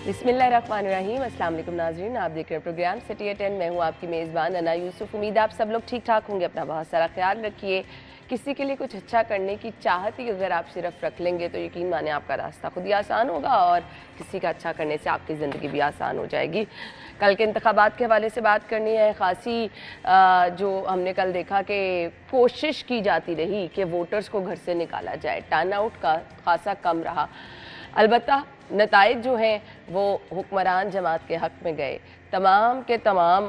बिस्मिल्लाहिर्रहमानिर्रहीम। अस्सलाम वालेकुम नाज़रीन, आप देख रहे हैं प्रोग्राम सिटी एट 10। मैं हूँ आपकी मेज़बान अना यूसुफ। उम्मीद है आप सब लोग ठीक ठाक होंगे। अपना बहुत सारा ख्याल रखिए। किसी के लिए कुछ अच्छा करने की चाहत ही अगर आप सिर्फ रख लेंगे तो यकीन माने आपका रास्ता खुद ही आसान होगा और किसी का अच्छा करने से आपकी ज़िंदगी भी आसान हो जाएगी। कल के इंतखाबात के हवाले से बात करनी है। ख़ासी जो हमने कल देखा कि कोशिश की जाती रही कि वोटर्स को घर से निकाला जाए, टर्न आउट का खासा कम रहा। अलबत्ता नताइज जो हैं वो हुक्मरान जमात के हक़ में गए। तमाम के तमाम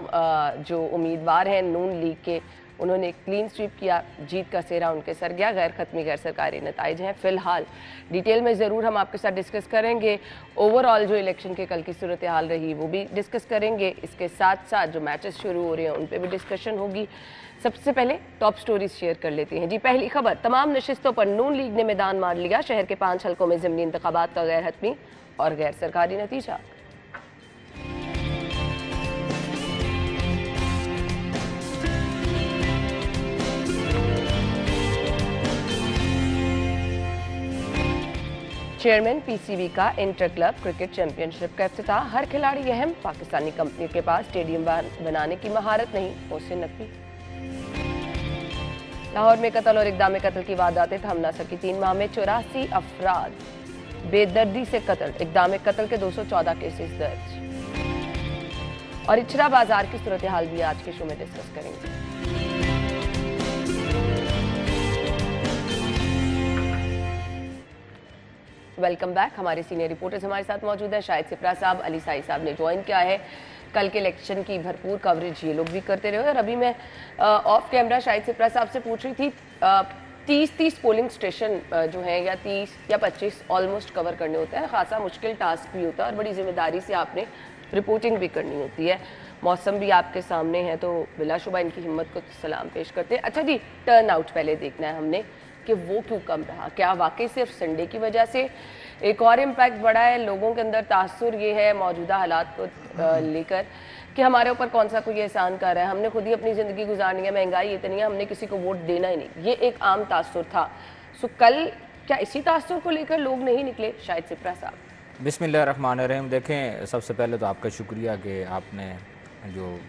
जो उम्मीदवार हैं नून लीग के, उन्होंने क्लीन स्वीप किया। जीत का सेहरा उनके सर गया। गैर खत्मी गैर सरकारी नताइज हैं। फ़िलहाल डिटेल में ज़रूर हम आपके साथ डिस्कस करेंगे। ओवरऑल जो इलेक्शन के कल की सूरत हाल रही वो भी डिस्कस करेंगे। इसके साथ साथ जो मैचेस शुरू हो रहे हैं उन पर भी डिस्कशन होगी। सबसे पहले टॉप स्टोरीज शेयर कर लेते हैं जी। पहली खबर, तमाम नशिस्तों पर नून लीग ने मैदान मार लिया। शहर के 5 हलकों में ज़िमनी इंतखाबात का गैर हतमी और गैर सरकारी नतीजा। चेयरमैन पीसीबी का इंटर क्लब क्रिकेट चैंपियनशिप का इफ्तिताह। हर खिलाड़ी अहम, पाकिस्तानी कंपनी के पास स्टेडियम बनाने की महारत नहीं, उसे नकली। लाहौर में कत्ल और इक़दाम कत्ल की वारदातें थम न सकी। 3 माह में 84 अफराद बेदर्दी से कत्ल। इक़दाम कत्ल के 214 केसेस दर्ज। और इचरा बाजार की सूरत हाल भी आज के शो में डिस्कस करेंगे। Welcome back. हमारे सीनियर रिपोर्टर्स हमारे साथ मौजूद हैं। शाहिद सिप्रा साहब, अली साई साहब ने ज्वाइन किया है। कल के इलेक्शन की भरपूर कवरेज ये लोग भी करते रहे। और अभी मैं ऑफ कैमरा शाहिद सिप्रा साहब से पूछ रही थी, 30 पोलिंग स्टेशन जो हैं या 30 या 25 ऑलमोस्ट कवर करने होते हैं। खासा मुश्किल टास्क भी होता है और बड़ी जिम्मेदारी से आपने रिपोर्टिंग भी करनी होती है। मौसम भी आपके सामने है तो बिलाशुबा इनकी हिम्मत को सलाम पेश करते हैं। अच्छा जी, टर्न आउट पहले देखना है हमने कि वो क्यों कम रहा। क्या वाकई सिर्फ संडे की वजह से? एक और इम्पैक्ट बड़ा है लोगों के अंदर, तासुर ये है मौजूदा हालात को लेकर कि हमारे ऊपर कौन सा कोई एहसान कर रहा है, हमने खुद ही अपनी ज़िंदगी गुजारनी है, महंगाई इतनी है, हमने किसी को वोट देना ही नहीं। ये एक आम तासुर था। सो कल क्या इसी तासुर को लेकर लोग नहीं निकले? शाहिद सिप्रा साहब। बिस्मिल्लाहिर्रहमानिर्रहीम। देखें, सबसे पहले तो आपका शुक्रिया कि आपने जो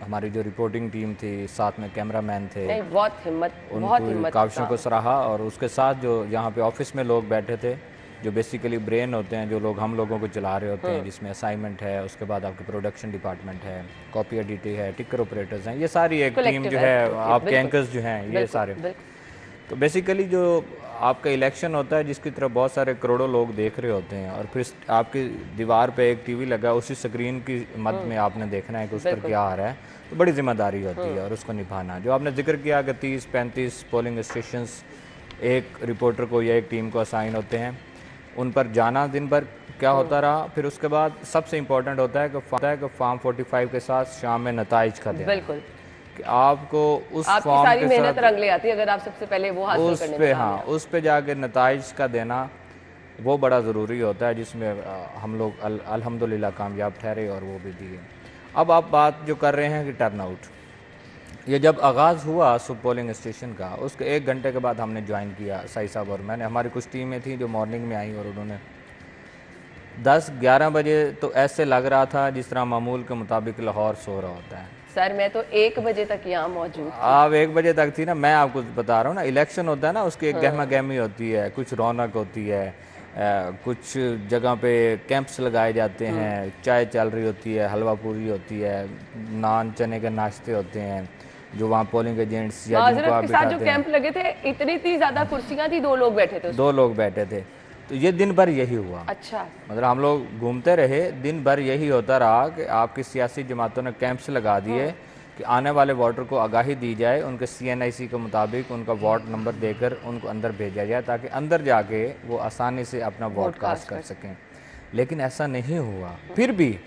हमारी जो रिपोर्टिंग टीम थी, साथ में कैमरामैन थे, नहीं, बहुत हिम्मत काविशों को सराहा। और उसके साथ जो यहाँ पे ऑफिस में लोग बैठे थे, जो बेसिकली ब्रेन होते हैं, जो लोग हम लोगों को चला रहे होते हैं, जिसमें असाइनमेंट है, उसके बाद आपके प्रोडक्शन डिपार्टमेंट है, कॉपी एडिटिंग है, टिकर ऑपरेटर्स हैं, ये सारी एक टीम जो है, आपके एंकर्स जो हैं, ये सारे। तो बेसिकली जो आपका इलेक्शन होता है जिसकी तरफ बहुत सारे करोड़ों लोग देख रहे होते हैं, और फिर आपकी दीवार पे एक टीवी लगा, उसी स्क्रीन की मद में आपने देखना है कि उस पर क्या आ रहा है, तो बड़ी जिम्मेदारी होती है और उसको निभाना। जो आपने जिक्र किया कि 30-35 पोलिंग स्टेशंस एक रिपोर्टर को या एक टीम को असाइन होते हैं, उन पर जाना दिन भर क्या होता रहा। फिर उसके बाद सबसे इम्पोर्टेंट होता है कि फॉर्म 45 के साथ शाम में नताइज का देना। बिल्कुल, कि आपको उस आपकी फॉर्म सारी के मेहनत साथ रंग ले आती है अगर आप सबसे पहले वो हासिल उस करने पे, में हाँ, उस पे जाके नताइज का देना वो बड़ा ज़रूरी होता है, जिसमें हम लोग अल्हम्दुलिल्लाह कामयाब ठहरे और वो भी दिए। अब आप बात जो कर रहे हैं कि टर्न आउट, ये जब आगाज़ हुआ सुब पोलिंग स्टेशन का, उसके 1 घंटे के बाद हमने ज्वाइन किया, साई साहब और मैंने। हमारी कुछ टीमें थी जो मॉर्निंग में आई और उन्होंने 10-11 बजे तो ऐसे लग रहा था जिस तरह मामूल के मुताबिक लाहौर सो रहा होता है। सर मैं तो 1 बजे तक यहाँ मौजूद थी। आप 1 बजे तक थी ना। मैं आपको बता रहा हूँ ना, इलेक्शन होता है ना, उसकी एक गहमा गहमी होती है, कुछ रौनक होती है, कुछ जगह पे कैंप्स लगाए जाते हैं, चाय चल रही होती है, हलवा पूरी होती है, नान चने के नाश्ते होते हैं, जो वहाँ पोलिंग एजेंट्स या जिनको आप के साथ जो बिठाते कैंप लगे थे, इतनी ज़्यादा कुर्सियाँ थी, 2 लोग बैठे थे। 2 लोग बैठे थे। तो ये दिन भर यही हुआ। अच्छा, मतलब हम लोग घूमते रहे, दिन भर यही होता रहा कि आपकी सियासी जमातों ने कैंप्स लगा दिए कि आने वाले वोटर को आगाही दी जाए, उनके CNIC के मुताबिक उनका वोट नंबर देकर उनको अंदर भेजा जाए, ताकि अंदर जाके वो आसानी से अपना वोट कास्ट कर सकें। लेकिन ऐसा नहीं हुआ। फिर भी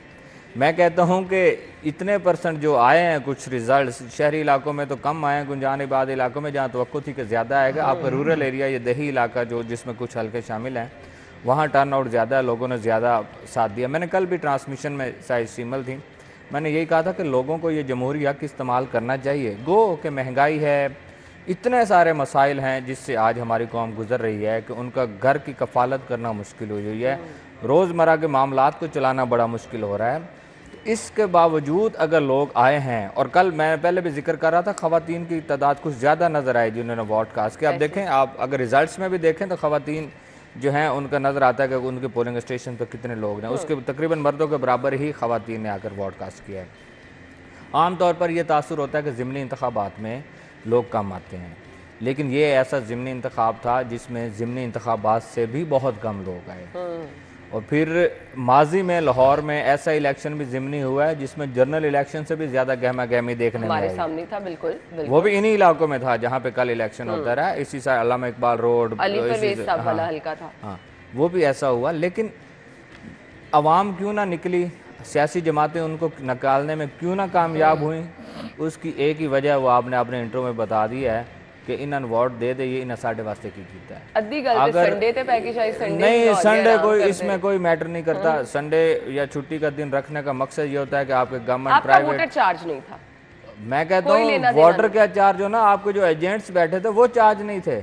मैं कहता हूं कि इतने % जो आए हैं, कुछ रिजल्ट शहरी इलाकों में तो कम आए हैं, गुंजानिबाद इलाकों में जहाँ तवक्को थी कि ज़्यादा आएगा, आपका रूरल एरिया, ये दही इलाका जो जिसमें कुछ हल्के शामिल हैं, वहाँ टर्न आउट ज़्यादा है, लोगों ने ज़्यादा साथ दिया। मैंने कल भी ट्रांसमिशन में, शायद सीमल थी, मैंने यही कहा था कि लोगों को ये जमहूरी हक इस्तेमाल करना चाहिए। गो कि महंगाई है, इतने सारे मसाइल हैं जिससे आज हमारी कौम गुजर रही है कि उनका घर की कफालत करना मुश्किल हुई हुई है, रोज़मर्रा के मामलात को चलाना बड़ा मुश्किल हो रहा है। इसके बावजूद अगर लोग आए हैं, और कल मैं पहले भी जिक्र कर रहा था, ख़वातीन की तादाद कुछ ज़्यादा नज़र आई जिन्होंने वोट कास्ट किया। आप देखें, आप अगर रिजल्ट्स में भी देखें तो ख़वातीन जो हैं उनका नज़र आता है कि उनके पोलिंग स्टेशन पर कितने लोग हैं, उसके तकरीबन मर्दों के बराबर ही ख़वातीन ने आकर वोट कास्ट किया है। आम तौर पर यह तासुर होता है कि ज़िमनी इंतखाबात में लोग कम आते हैं, लेकिन ये ऐसा ज़िमनी इंतखाब था जिसमें ज़िमनी इंतखाबात से भी बहुत कम लोग आए। और फिर माजी में लाहौर में ऐसा इलेक्शन भी ज़िमनी हुआ है जिसमें जनरल इलेक्शन से भी ज़्यादा गहमा गहमी देखने में आई। हमारे सामने था, बिल्कुल, बिल्कुल। वो भी इन्हीं इलाकों में था जहाँ पे कल इलेक्शन होता रहा, इसी साइड अल्लामा इकबाल रोड, अली परवेज साहब वाला हल्का था। हाँ, वो भी ऐसा हुआ। लेकिन अवाम क्यों ना निकली, सियासी जमातें उनको निकालने में क्यों ना कामयाब हुई, उसकी एक ही वजह वो आपने अपने इंट्रो में बता दिया है कि इन्होंने वोट दे दे, ये इन साढ़े वास्ते की कीता है। अद्धी गल पे संडे ते पैकी शायद संडे नहीं, संडे कोई इसमें कोई मैटर नहीं करता। संडे या छुट्टी का दिन रखने का मकसद ये होता है कि आपके गवर्नमेंट प्राइवेट वोटर चार्ज नहीं था। मैं कहता हूँ वोटर का चार्ज हो ना, आपके जो एजेंट्स बैठे थे वो चार्ज नहीं थे।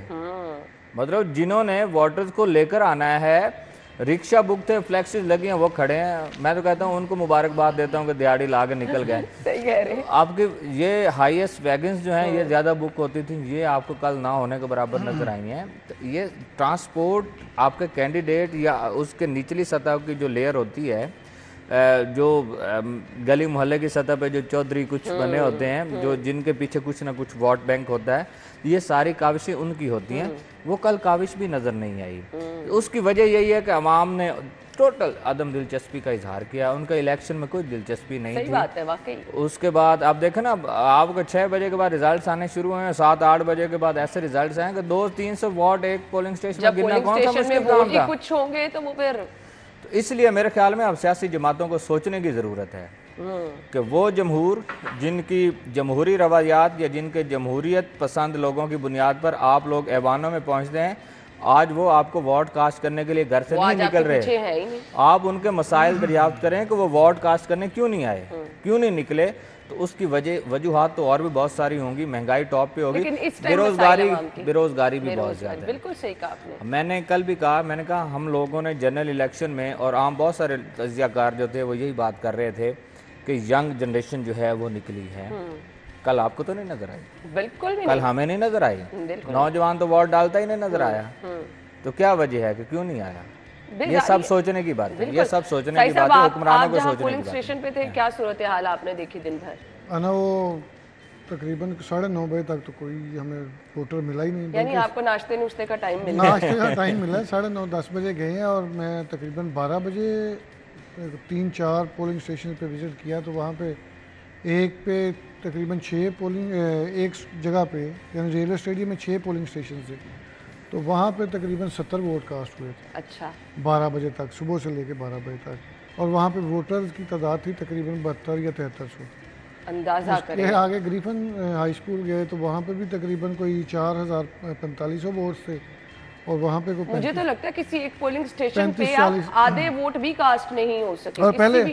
मतलब जिन्होंने वोटर्स को लेकर आना है, रिक्शा बुक थे, फ्लैक्सीज लगी हैं, वो खड़े हैं। मैं तो कहता हूँ उनको मुबारकबाद देता हूँ कि दिहाड़ी ला के निकल गए। सही कह रहे हैं। आपके ये हाईएस्ट वैगन्स जो हैं ये ज़्यादा बुक होती थी, ये आपको कल ना होने के बराबर नज़र आई हैं। तो ये ट्रांसपोर्ट आपके कैंडिडेट या उसके निचली सतह की जो लेयर होती है, जो गली मोहल्ले की सतह पे जो चौधरी कुछ बने होते हैं, जो जिनके पीछे कुछ ना कुछ वोट बैंक होता है, ये सारी काविशें उनकी होती हैं। वो कल काविश भी नज़र नहीं आई। उसकी वजह यही है कि अवाम ने टोटल अदम दिलचस्पी का इजहार किया, उनका इलेक्शन में कोई दिलचस्पी नहीं थी। बात है वाकई। उसके बाद आप देखें ना, आपको 6 बजे के बाद रिजल्ट्स आने शुरू हुए हैं, 7-8 बजे के बाद ऐसे रिजल्ट्स आए कि 200-300 वोट एक पोलिंग स्टेशन में गिनना कौन सा मुश्किल काम था। कुछ होंगे तो वो फिर, तो इसलिए मेरे ख्याल में अब सियासी जमातों को सोचने की ज़रूरत है कि वो जमहूर जिनकी जमहूरी रवायात या जिनके जमहूरियत पसंद लोगों की बुनियाद पर आप लोग ऐवानों में पहुंचते हैं, आज वो आपको वोट कास्ट करने के लिए घर से नहीं निकल रहे। आप उनके मसाइल दरियाफ्त करें कि वो वोट कास्ट करने क्यों नहीं आए, क्यों नहीं निकले। तो उसकी वजूहात तो और भी बहुत सारी होंगी। महंगाई टॉप पे होगी, बेरोजगारी भी बहुत ज़्यादा है। बिल्कुल सही कहा आपने। मैंने कल भी कहा, मैंने कहा हम लोगों ने जनरल इलेक्शन में, और आम बहुत सारे तजियाकार जो थे वो यही बात कर रहे थे कि यंग जनरेशन जो है वो निकली है। कल आपको तो नहीं नजर आई? बिल्कुल भी कल हमें नहीं नजर आई। नौजवान तो वोट डालता ही नहीं नजर आया। तो क्या वजह है कि क्यों नहीं आया? ये सब सोचने की बात है, ये सब सोचने की बात है, हुक्मरानों को सोचने की बात है। पोलिंग स्टेशन पे थे, क्या सूरत हाल आपने देखी दिन भर? अना वो तकरीबन 9:30 बजे तक तो कोई हमें वोटर मिला ही नहीं। यानी आपको नाश्ते नुश्ते का टाइम मिला? नाश्ते का टाइम मिला, 9:30-10 बजे गए हैं और मैं तकरीबन 12 बजे 3-4 पोलिंग स्टेशन पे विज़िट किया। तो वहाँ पे एक पे तकरीबन 6 पोलिंग, एक जगह पे यानी रेलवे स्टेडियम में 6 पोलिंग स्टेशन थे, तो वहाँ पे तकरीबन 70 वोट कास्ट हुए थे। अच्छा। 12 बजे तक, सुबह से लेके 12 बजे तक। और वहाँ पे वोटर्स की तादाद थी तकरीबन 72 या 7300। अंदाजा करें। उसके आगे ग्रीफन हाई स्कूल गए तो वहाँ पे भी तकरीबन कोई 4500 वोट थे। और वहाँ पे मुझे तो लगता है किसी एक पोलिंग स्टेशन पे आधे वोट भी कास्ट नहीं हो सके। और पहले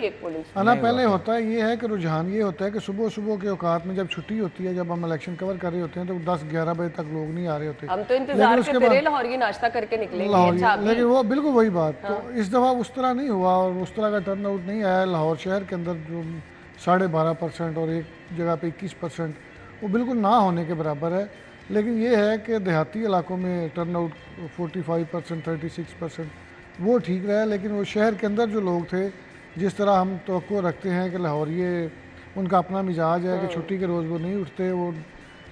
पहले होता है ये है कि रुझान ये होता है कि सुबह सुबह के औकात में जब छुट्टी होती है, जब हम इलेक्शन कवर कर रहे होते हैं, तो 10-11 बजे तक लोग नहीं आ रहे होते। हम तो इंतजार करते रहे लाहौर की नाश्ता करके निकलेंगे। लेकिन वो बिल्कुल वही बात। तो इस दफ़ा उस तरह नहीं हुआ और उस तरह का टर्न आउट नहीं आया। लाहौर शहर के अंदर जो 12.5% और एक जगह पे 21%, वो बिल्कुल ना होने के बराबर है। लेकिन ये है कि देहाती इलाकों में टर्न आउट 45%, 36% वो ठीक रहा है। लेकिन वो शहर के अंदर जो लोग थे, जिस तरह हम तवक्को रखते हैं कि लाहौरिये उनका अपना मिजाज है कि छुट्टी के रोज़ वो नहीं उठते, वो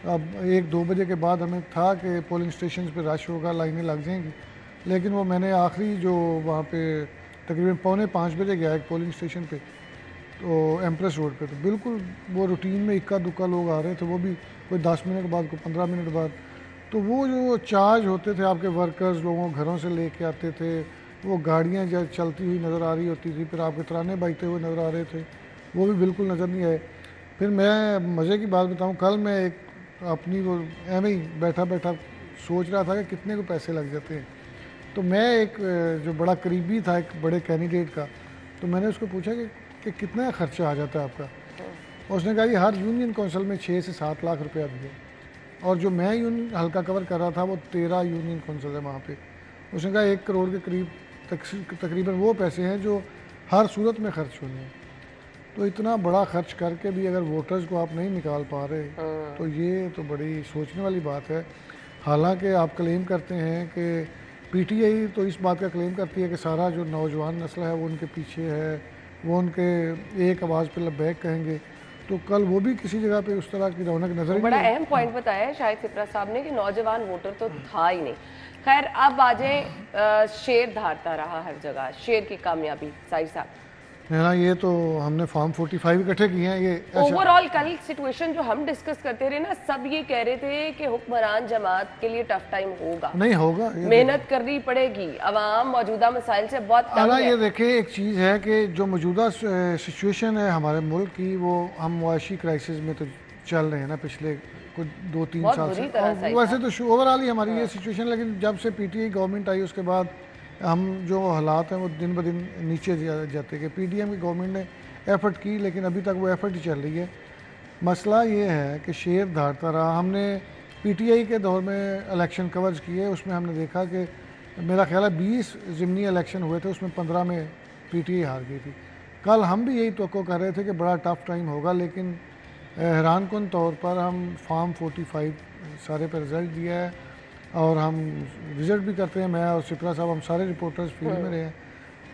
अब 1-2 बजे के बाद हमें था कि पोलिंग स्टेशन पे रश होगा, लाइनें लग जाएंगी। लेकिन वो मैंने आखिरी जो वहाँ पे तकरीबन 4:45 बजे गया एक पोलिंग स्टेशन पे, तो एम्प्रेस रोड पे, तो बिल्कुल वो रूटीन में इक्का दुक्का लोग आ रहे थे, वो भी कोई 10 मिनट बाद, कोई 15 मिनट बाद। तो वो जो चार्ज होते थे आपके वर्कर्स, लोगों घरों से लेके आते थे, वो गाड़ियाँ जब चलती हुई नज़र आ रही होती थी, फिर आपके तराने बजते हुए नज़र आ रहे थे, वो भी बिल्कुल नज़र नहीं आए। फिर मैं मज़े की बात बताऊँ, कल मैं एक अपनी वो एम ही बैठा बैठा सोच रहा था कि कितने को पैसे लग जाते हैं। तो मैं एक जो बड़ा करीबी था एक बड़े कैंडिडेट का, तो मैंने उसको पूछा कि कितना खर्चा आ जाता है आपका। और उसने कहा कि हर यूनियन काउंसिल में 6 से 7 लाख रुपया दिया। और जो मैं यूनियन हल्का कवर कर रहा था वो 13 यूनियन कौंसिल है वहाँ पे। उसने कहा 1 करोड़ के करीब तकरीबन वो पैसे हैं जो हर सूरत में खर्च होने हैं। तो इतना बड़ा खर्च करके भी अगर वोटर्स को आप नहीं निकाल पा रहे तो ये तो बड़ी सोचने वाली बात है। हालांकि आप क्लेम करते हैं कि पीटीआई तो इस बात का क्लेम करती है कि सारा जो नौजवान नस्ल है वो उनके पीछे है, वो उनके एक आवाज़ पे लब्बैक कहेंगे, तो कल वो भी किसी जगह पे उस तरह की रौनक नजर बड़ा अहम पॉइंट बताया है शायद सिप्रा साहब ने कि नौजवान वोटर तो था ही नहीं। खैर अब आ जाए, शेर धारता रहा हर जगह, शेर की कामयाबी साहिर साहब। ना ये तो हमने फॉर्म 45 इकट्ठे किए हैं। ये ओवरऑल कल सिचुएशन जो हम डिस्कस करते रहे ना, सब ये कह रहे थे कि हुक्मरान जमात के लिए टफ टाइम होगा, नहीं होगा, मेहनत करनी पड़ेगी, अवाम मौजूदा मसाइल से बहुत तंग है। ये देखिए एक चीज़ है कि जो मौजूदा सिचुएशन है हमारे मुल्क की, वो हम मुआशी क्राइसिस में तो चल रहे हैं ना पिछले कुछ 2-3 साल से। वैसे तो ओवरऑल ही हमारी ये सिचुएशन, लेकिन जब से पीटीआई गवर्नमेंट आई उसके बाद हम जो हालात हैं वो दिन ब दिन नीचे जाते गए। पीडीएम की गवर्नमेंट ने एफ़र्ट की लेकिन अभी तक वो एफ़र्ट ही चल रही है। मसला ये है कि शेर धारता रहा। हमने पीटीआई के दौर में इलेक्शन कवर्स किए, उसमें हमने देखा कि मेरा ख्याल है 20 ज़िमनी इलेक्शन हुए थे, उसमें 15 में पीटीआई हार गई थी। कल हम भी यही तवक्को कर रहे थे कि बड़ा टफ टाइम होगा, लेकिन हैरानकुन तौर पर हम फॉर्म 45 सारे पर रिज़ल्ट दिया है और हम विज़िट भी करते हैं। मैं और सिप्रा साहब हम सारे रिपोर्टर्स फील्ड में रहे हैं,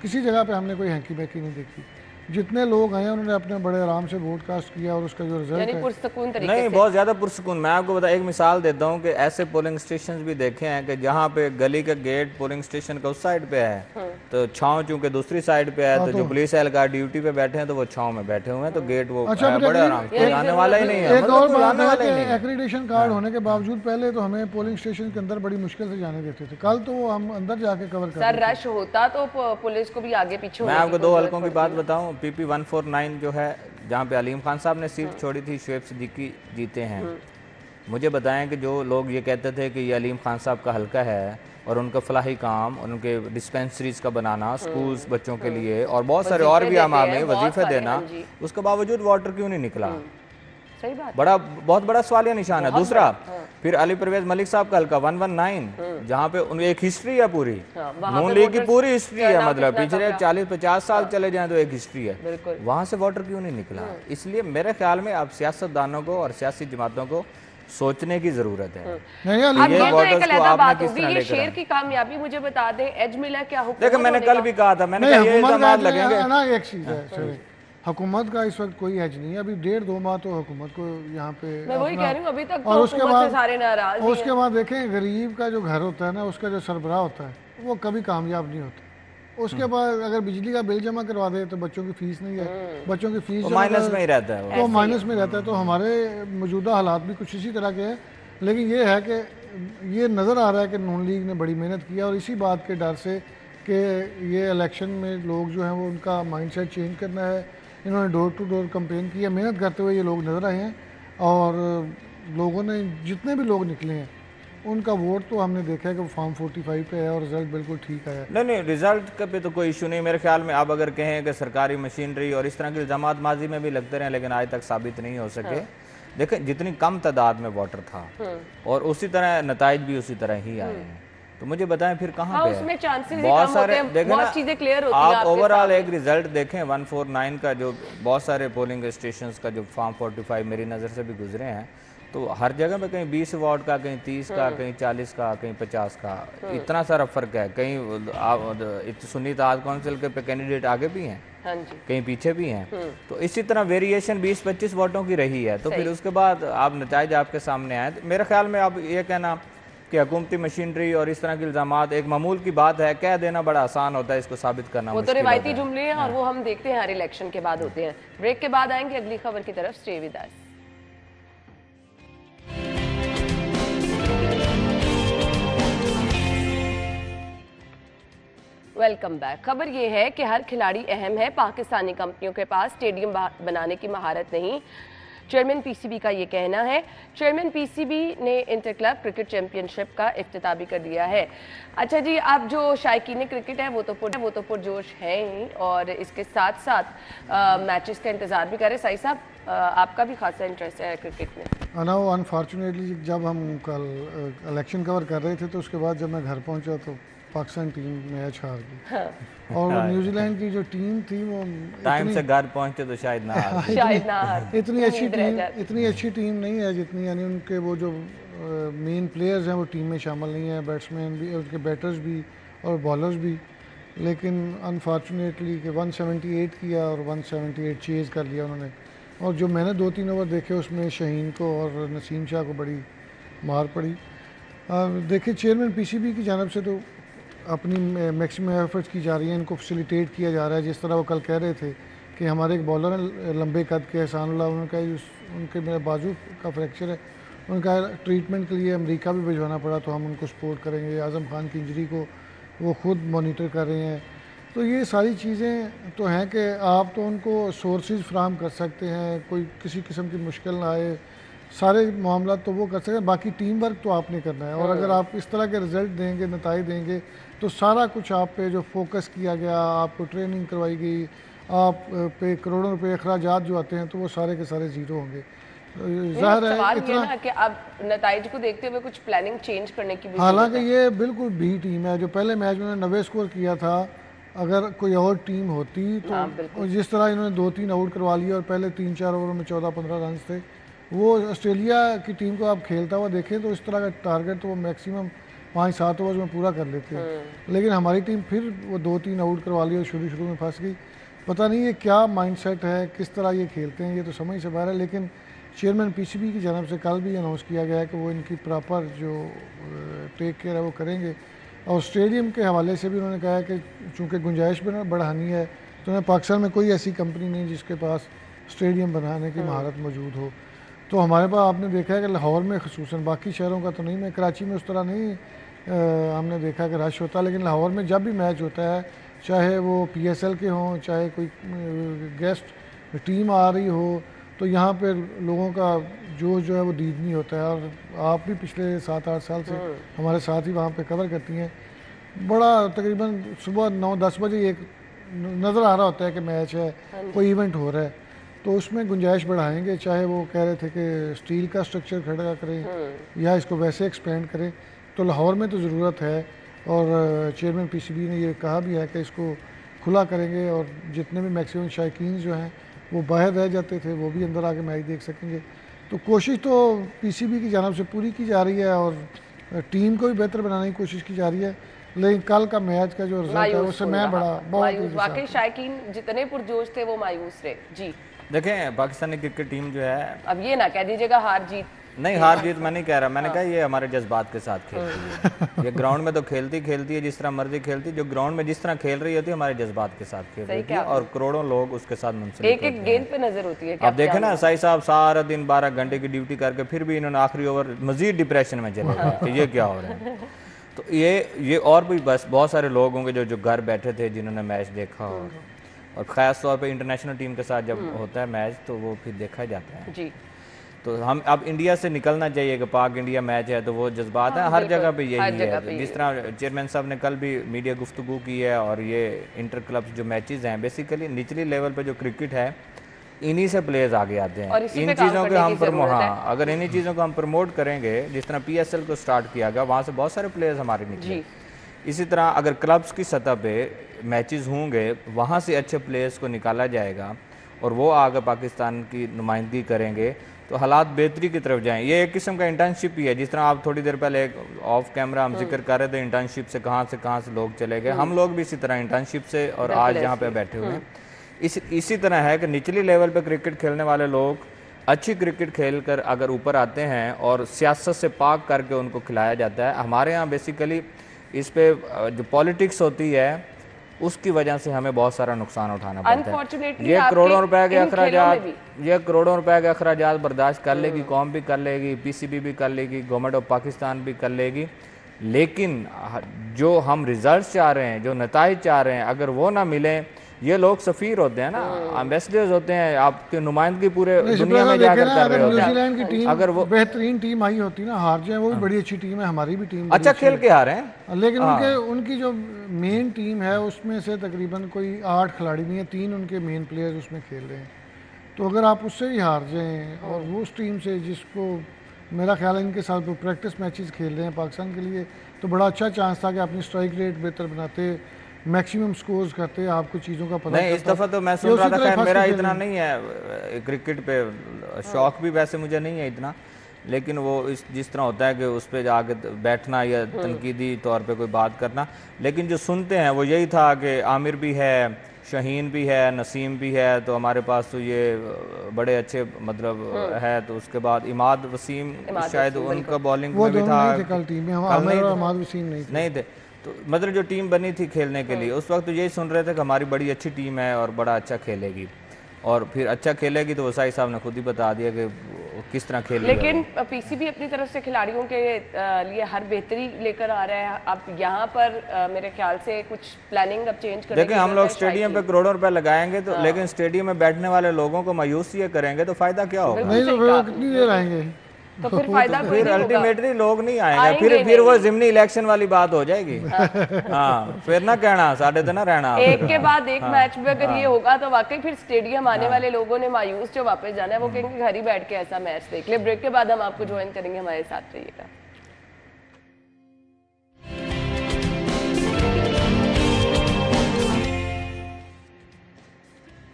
किसी जगह पे हमने कोई हैंकी बैकी नहीं देखी। जितने लोग आए उन्होंने अपने बड़े आराम से वोट कास्ट किया और उसका जो रिजल्ट है पुरसकून तरीके नहीं से। बहुत ज़्यादा पुरसकून। मैं आपको बता एक मिसाल देता हूँ कि ऐसे पोलिंग स्टेशन भी देखे हैं कि जहाँ पे गली का गेट पोलिंग स्टेशन का उस साइड पे है तो छाँव चूंकि दूसरी साइड पे है, तो जो पुलिस एहलकार ड्यूटी पे बैठे हैं तो वो छाँव में बैठे हुए हैं, तो गेट वो बड़े आराम से आने वाला ही नहीं है। एक और बात है कि एक्रीडिटेशन कार्ड होने के बावजूद पहले तो हमें पोलिंग स्टेशन के अंदर बड़ी मुश्किल से जाने देते थे, कल तो हम अंदर जाके कवर कर सर रश होता तो पुलिस को भी आगे पीछे। मैं आपको 2 हलकों की बात बताऊं, PP 149 जो है जहाँ पे अलीम खान साहब ने सीट छोड़ी थी, शुएब सिद्दीकी जीते हैं। मुझे बताएं कि जो लोग ये कहते थे कि ये अलीम खान साहब का हलका है और उनका फलाही काम, उनके डिस्पेंसरीज का बनाना, स्कूल्स बच्चों के लिए और बहुत सारे और भी अमाम में वजीफे देना, उसके बावजूद वोटर क्यों नहीं निकला? सही बात, बहुत बड़ा सवालिया निशान है। दूसरा फिर अली परवेज मलिक साहब का हल्का 119 जहाँ पे एक हिस्ट्री है पूरी, नून लीग की पूरी हिस्ट्री है, मतलब पिछले 40-50 साल चले जाएं तो एक हिस्ट्री है, वहां से वोटर क्यों नहीं निकला? इसलिए मेरे ख्याल में अब सियासतदानों को और सियासी जमातों को सोचने की जरूरत है। ये वोटर्स को आपने किस तरह लेकर, ये शेर की कामयाबी मुझे बता दें, एज मिला क्या हुकूमत? देखो मैंने कल भी कहा था, मैंने कहा ये इल्जामात लगेंगे ना। एक चीज है, हुकूमत का इस वक्त कोई एज नहीं है, अभी 1.5-2 माह तो हुकूमत को यहाँ पे मैं वही कह रही हूँ, अभी तक और उसके बाद सारे नाराज हैं। उसके बाद देखें गरीब का जो घर होता है ना, उसका जो सरबराह होता है वो कभी कामयाब नहीं होता। उसके बाद अगर बिजली का बिल जमा करवा दे तो बच्चों की फीस नहीं है, बच्चों की फीस माइनस में ही रहता है, तो माइनस में रहता है। तो हमारे मौजूदा हालात भी कुछ इसी तरह के हैं, लेकिन ये है कि ये नज़र आ रहा है कि नून लीग ने बड़ी मेहनत की और इसी बात के डर से कि ये इलेक्शन में लोग जो हैं वो उनका माइंडसेट चेंज करना है, इन्होंने डोर टू डोर कैंपेन की है, मेहनत करते हुए ये लोग नज़र आए हैं और लोगों ने जितने भी लोग निकले हैं उनका वोट तो हमने देखा है कि फॉर्म 45 पे है और रिजल्ट बिल्कुल ठीक आया। नहीं रिजल्ट का पे तो कोई इशू नहीं मेरे ख्याल में। आप अगर कहें कि सरकारी मशीनरी और इस तरह के इल्जामात माजी में भी लगते रहे लेकिन आज तक साबित नहीं हो सके। देखें जितनी कम तादाद में वोटर था और उसी तरह नताइज भी उसी तरह ही आए हैं, तो मुझे बताएं फिर कहाँ पे उसमें चांसेस बहुत सारे देखें ना, चीजें क्लियर होती हैं। आप ओवरऑल एक रिजल्ट देखें 149 का, जो बहुत सारे पोलिंग स्टेशंस का जो फॉर्म 45 मेरी नज़र से भी गुजरे हैं, तो हर जगह पे कहीं 20 वार्ड का, कहीं 30 का, कहीं 40 का, कहीं 50 का, इतना सारा फर्क है। कहीं सुन्नी इत्तेहाद काउंसिल के पे कैंडिडेट आगे भी हैं, कहीं पीछे भी हैं, तो इसी तरह वेरिएशन 20-25 वोटों की रही है। तो फिर उसके बाद आप नताइज आपके सामने आए, तो मेरे ख्याल में आप ये कहना कि हुकूमती मशीनरी और इस तरह के इल्जामात एक मामूल की बात है, कह देना बड़ा आसान होता है, इसको साबित करना वो तो रिवायती जुमले हैं और वो हम देखते हैं हर इलेक्शन के बाद होते हैं। ब्रेक के बाद आएंगे अगली खबर की तरफ, stay with us. Welcome back. खबर ये है कि हर खिलाड़ी अहम है, पाकिस्तानी कंपनियों के पास स्टेडियम बनाने की महारत नहीं, चेयरमैन पीसीबी का ये कहना है। चेयरमैन पीसीबी ने इंटर क्लब क्रिकेट चैंपियनशिप का इफ्तिताह भी कर दिया है। अच्छा जी, अब जो शायकीन क्रिकेट है वो तो पुरजोश है ही और इसके साथ साथ मैचेस का इंतजार भी करें। साई साहब आपका भी खासा इंटरेस्ट है क्रिकेट में? ना वो अनफॉर्चुनेटली जब हम कल इलेक्शन कवर कर रहे थे तो उसके बाद जब मैं घर पहुंचा तो पाकिस्तान टीम मैच हार गई। और वो न्यूजीलैंड की जो टीम थी वो टाइम से घर पहुंचते तो शायद ना हारते। शायद ना हारते। इतनी अच्छी टीम नहीं है जितनी, यानी उनके वो जो मेन प्लेयर्स हैं वो टीम में शामिल नहीं है, बैट्समैन भी, उनके बैटर्स भी और बॉलर्स भी। लेकिन अनफॉर्चुनेटली कि 178 किया और 178 चेज़ कर लिया उन्होंने। और जो मैंने 2-3 ओवर देखे उसमें शाहीन को और नसीम शाह को बड़ी मार पड़ी। देखिए चेयरमैन पीसीबी की जानब से तो अपनी मैक्सिमम एफर्ट्स की जा रही हैं, इनको फैसिलिटेट किया जा रहा है। जिस तरह वो कल कह रहे थे कि हमारे एक बॉलर हैं लंबे कद के एहसानुल्लाह, उनके मेरे बाजू का फ्रैक्चर है, उनका ट्रीटमेंट के लिए अमेरिका भी भिजवाना पड़ा तो हम उनको सपोर्ट करेंगे। आज़म खान की इंजरी को वो खुद मॉनिटर कर रहे हैं। तो ये सारी चीज़ें तो हैं कि आप तो उनको सोर्सेज फ्राहम कर सकते हैं, कोई किसी किस्म की मुश्किल ना आए, सारे मामला तो वो कर सकते हैं, बाकी टीम वर्क तो आपने करना है। और अगर आप इस तरह के रिजल्ट देंगे, नताइज देंगे, तो सारा कुछ आप पे जो फोकस किया गया, आपको ट्रेनिंग करवाई गई, आप पे करोड़ों रुपए अखराजात जो आते हैं तो वो सारे के सारे ज़ीरो होंगे। जाहिर है इतना ना कि अब नताइज को देखते हुए कुछ प्लानिंग चेंज करने की भी, हालांकि ये बिल्कुल बी टीम है। जो पहले मैच में 90 स्कोर किया था, अगर कोई और टीम होती तो जिस तरह इन्होंने 2-3 आउट करवा लिया और पहले 3-4 ओवरों में 14-15 रन थे, वो ऑस्ट्रेलिया की टीम को आप खेलता हुआ देखें तो इस तरह का टारगेट तो वो मैक्सिमम 5-7 ओवर्स में पूरा कर लेते हैं। लेकिन हमारी टीम फिर वो 2-3 आउट करवा लिया और शुरू में फंस गई। पता नहीं ये क्या माइंडसेट है, किस तरह ये खेलते हैं, ये तो समझ से बाहर है। लेकिन चेयरमैन पीसीबी की जानब से कल भी अनाउंस किया गया है कि वो इनकी प्रॉपर जो टेक केयर है वो करेंगे। और स्टेडियम के हवाले से भी उन्होंने कहा है कि चूँकि गुंजाइश बढ़ानी है तो उन्हें पाकिस्तान में कोई ऐसी कंपनी नहीं जिसके पास स्टेडियम बनाने की महारत मौजूद हो। तो हमारे पास आपने देखा है कि लाहौर में ख़ुसूसन, बाकी शहरों का तो नहीं, मैं कराची में उस तरह नहीं हमने देखा कि रश होता, लेकिन लाहौर में जब भी मैच होता है, चाहे वो PSL के हों, चाहे कोई गेस्ट टीम आ रही हो, तो यहाँ पे लोगों का जोश जो है वो दीदनी होता है। और आप भी पिछले 7-8 साल से हमारे साथ ही वहाँ पे कवर करती हैं। बड़ा तकरीबन सुबह 9-10 बजे एक नज़र आ रहा होता है कि मैच है, कोई इवेंट हो रहा है, तो उसमें गुंजाइश बढ़ाएंगे। चाहे वो कह रहे थे कि स्टील का स्ट्रक्चर खड़ा करें या इसको वैसे एक्सपेंड करें, तो लाहौर में तो ज़रूरत है। और चेयरमैन पीसीबी ने ये कहा भी है कि इसको खुला करेंगे और जितने भी मैक्सिमम शायकीन जो हैं वो बाहर रह जाते थे वो भी अंदर आके मैच देख सकेंगे। तो कोशिश तो पीसीबी की जानब से पूरी की जा रही है और टीम को भी बेहतर बनाने की कोशिश की जा रही है। लेकिन कल का मैच का जो रिजल्ट है उससे मैं बहुत वाकई शायकीन जितने पुरजोश थे वो मायूस रहे। जी देखें, पाकिस्तानी क्रिकेट टीम जो है, अब ये ना कह दीजिएगा हार जीत नहीं, हार जीत मैं नहीं कह रहा, मैंने कहा ये हमारे जज्बात के साथ खेलती है। ये ग्राउंड में तो खेलती है जिस तरह मर्जी खेलती, जो ग्राउंड में जिस तरह खेल रही होती है हमारे जज्बात के साथ खेल रही है और करोड़ों लोग उसके साथ मुंसलिक एक गेंद पे नजर होती है। अब देखें ना, साई साहब सारा दिन 12 घंटे की ड्यूटी करके फिर भी इन्होंने आखिरी ओवर मजीद डिप्रेशन में चले गए कि ये क्या हो रहा है। तो ये और भी बस बहुत सारे लोग होंगे जो घर बैठे थे जिन्होंने मैच देखा और ख़ास तौर पे इंटरनेशनल टीम के साथ जब होता है मैच तो वो फिर देखा जाता है जी। तो हम अब इंडिया से निकलना चाहिए कि पाक इंडिया मैच है तो वो जज्बात है हर जगह पे यही है। जिस तरह चेयरमैन साहब ने कल भी मीडिया गुफ्तगू की है और ये इंटर क्लब्स जो मैचेस हैं बेसिकली निचली लेवल पे जो क्रिकेट है इन्हीं से प्लेयर्स आगे आते हैं। इन चीज़ों को हम अगर इन्हीं चीज़ों को हम प्रमोट करेंगे, जिस तरह PSL को स्टार्ट किया गया वहाँ से बहुत सारे प्लेयर्स हमारे निकले। इसी तरह अगर क्लब्स की सतह पे मैचेस होंगे वहाँ से अच्छे प्लेयर्स को निकाला जाएगा और वो आगे पाकिस्तान की नुमाइंदगी करेंगे तो हालात बेहतरी की तरफ जाएं। ये एक किस्म का इंटर्नशिप ही है। जिस तरह आप थोड़ी देर पहले एक ऑफ कैमरा हम जिक्र कर रहे थे इंटर्नशिप से कहाँ से लोग चले गए, हम लोग भी इसी तरह इंटर्नशिप से और आज यहाँ पे बैठे हुए हैं। इसी तरह है कि निचली लेवल पे क्रिकेट खेलने वाले लोग अच्छी क्रिकेट खेल कर अगर ऊपर आते हैं और सियासत से पाक करके उनको खिलाया जाता है। हमारे यहाँ बेसिकली इस पे जो पॉलिटिक्स होती है उसकी वजह से हमें बहुत सारा नुकसान उठाना पड़ता है। ये करोड़ों रुपए के अखराजात बर्दाश्त कर लेगी, कौम भी कर लेगी, PCB भी कर लेगी, गवर्नमेंट ऑफ पाकिस्तान भी कर लेगी, लेकिन जो हम रिजल्ट चाह रहे हैं, जो नताइज चाह रहे हैं, अगर वो ना मिले, ये लोग सफीर होते हैं ना, एम्बेसडर्स होते हैं, आपकी नुमाइंदगी पूरे दुनिया में जाकर कर रहे होते हैं। न्यूजीलैंड की टीम अगर वो बेहतरीन टीम आई होती ना, हार जाए, वो भी बड़ी अच्छी टीम है, हमारी भी टीम अच्छा खेल के हारे हैं, लेकिन उनकी जो मेन टीम है उसमें से तकरीबन कोई 8 खिलाड़ी नहीं है, 3 उनके मेन प्लेयर्स उसमें खेल रहे हैं। तो अगर आप उससे ही हार जाएं और वो उस टीम से जिसको मेरा ख्याल है इनके साथ वो प्रैक्टिस मैचेस खेल रहे हैं पाकिस्तान के लिए, तो बड़ा अच्छा चांस था कि अपनी स्ट्राइक रेट बेहतर बनाते, मैक्सिमम स्कोर्स करते, आपको चीज़ों का पता नहीं, इस दफ़ा तो मैं सुन रहा था, खैर मेरा इतना नहीं है क्रिकेट पे शौक भी वैसे मुझे नहीं है इतना, लेकिन वो जिस तरह होता है कि उस पर जाके बैठना या तनकीदी तौर पे कोई बात करना, लेकिन जो सुनते हैं वो यही था कि आमिर भी है, शाहीन भी है, नसीम भी है, तो हमारे पास तो ये बड़े अच्छे मतलब है, तो उसके बाद इमाद वसीम शायद उनका बॉलिंग में भी था, कल टीम में आमिर और इमाद वसीम नहीं थे। तो मतलब जो टीम बनी थी खेलने के लिए उस वक्त तो यही सुन रहे थे कि हमारी बड़ी अच्छी टीम है और बड़ा अच्छा खेलेगी, और फिर अच्छा खेलेगी तो वसाई साहब ने खुद ही बता दिया कि किस तरह खेल। लेकिन पीसीबी अपनी तरफ से खिलाड़ियों के लिए हर बेहतरी लेकर आ रहा है। अब यहाँ पर मेरे ख्याल से कुछ प्लानिंग अब चेंज करने देखिए, हम लोग स्टेडियम पे करोड़ों रुपए लगाएंगे तो लेकिन स्टेडियम में बैठने वाले लोगों को मायूस ये करेंगे तो फायदा क्या होगा? नहीं तो वो कितनी देर आएंगे, तो फिर फायदा कोई फिर नहीं होगा। अल्टीमेटली लोग नहीं आएंगे, फिर वो जिमनी इलेक्शन वाली बात हो जाएगी। हाँ, फिर ना कहना साढ़े तो ना रहना एक के बाद एक मैच में अगर ये होगा तो वाकई फिर स्टेडियम आने वाले लोगों ने मायूस जो वापस जाना है वो कहेंगे घर ही बैठ के ऐसा मैच देख ले। ब्रेक के बाद हम आपको ज्वाइन करेंगे, हमारे साथ रहिएगा।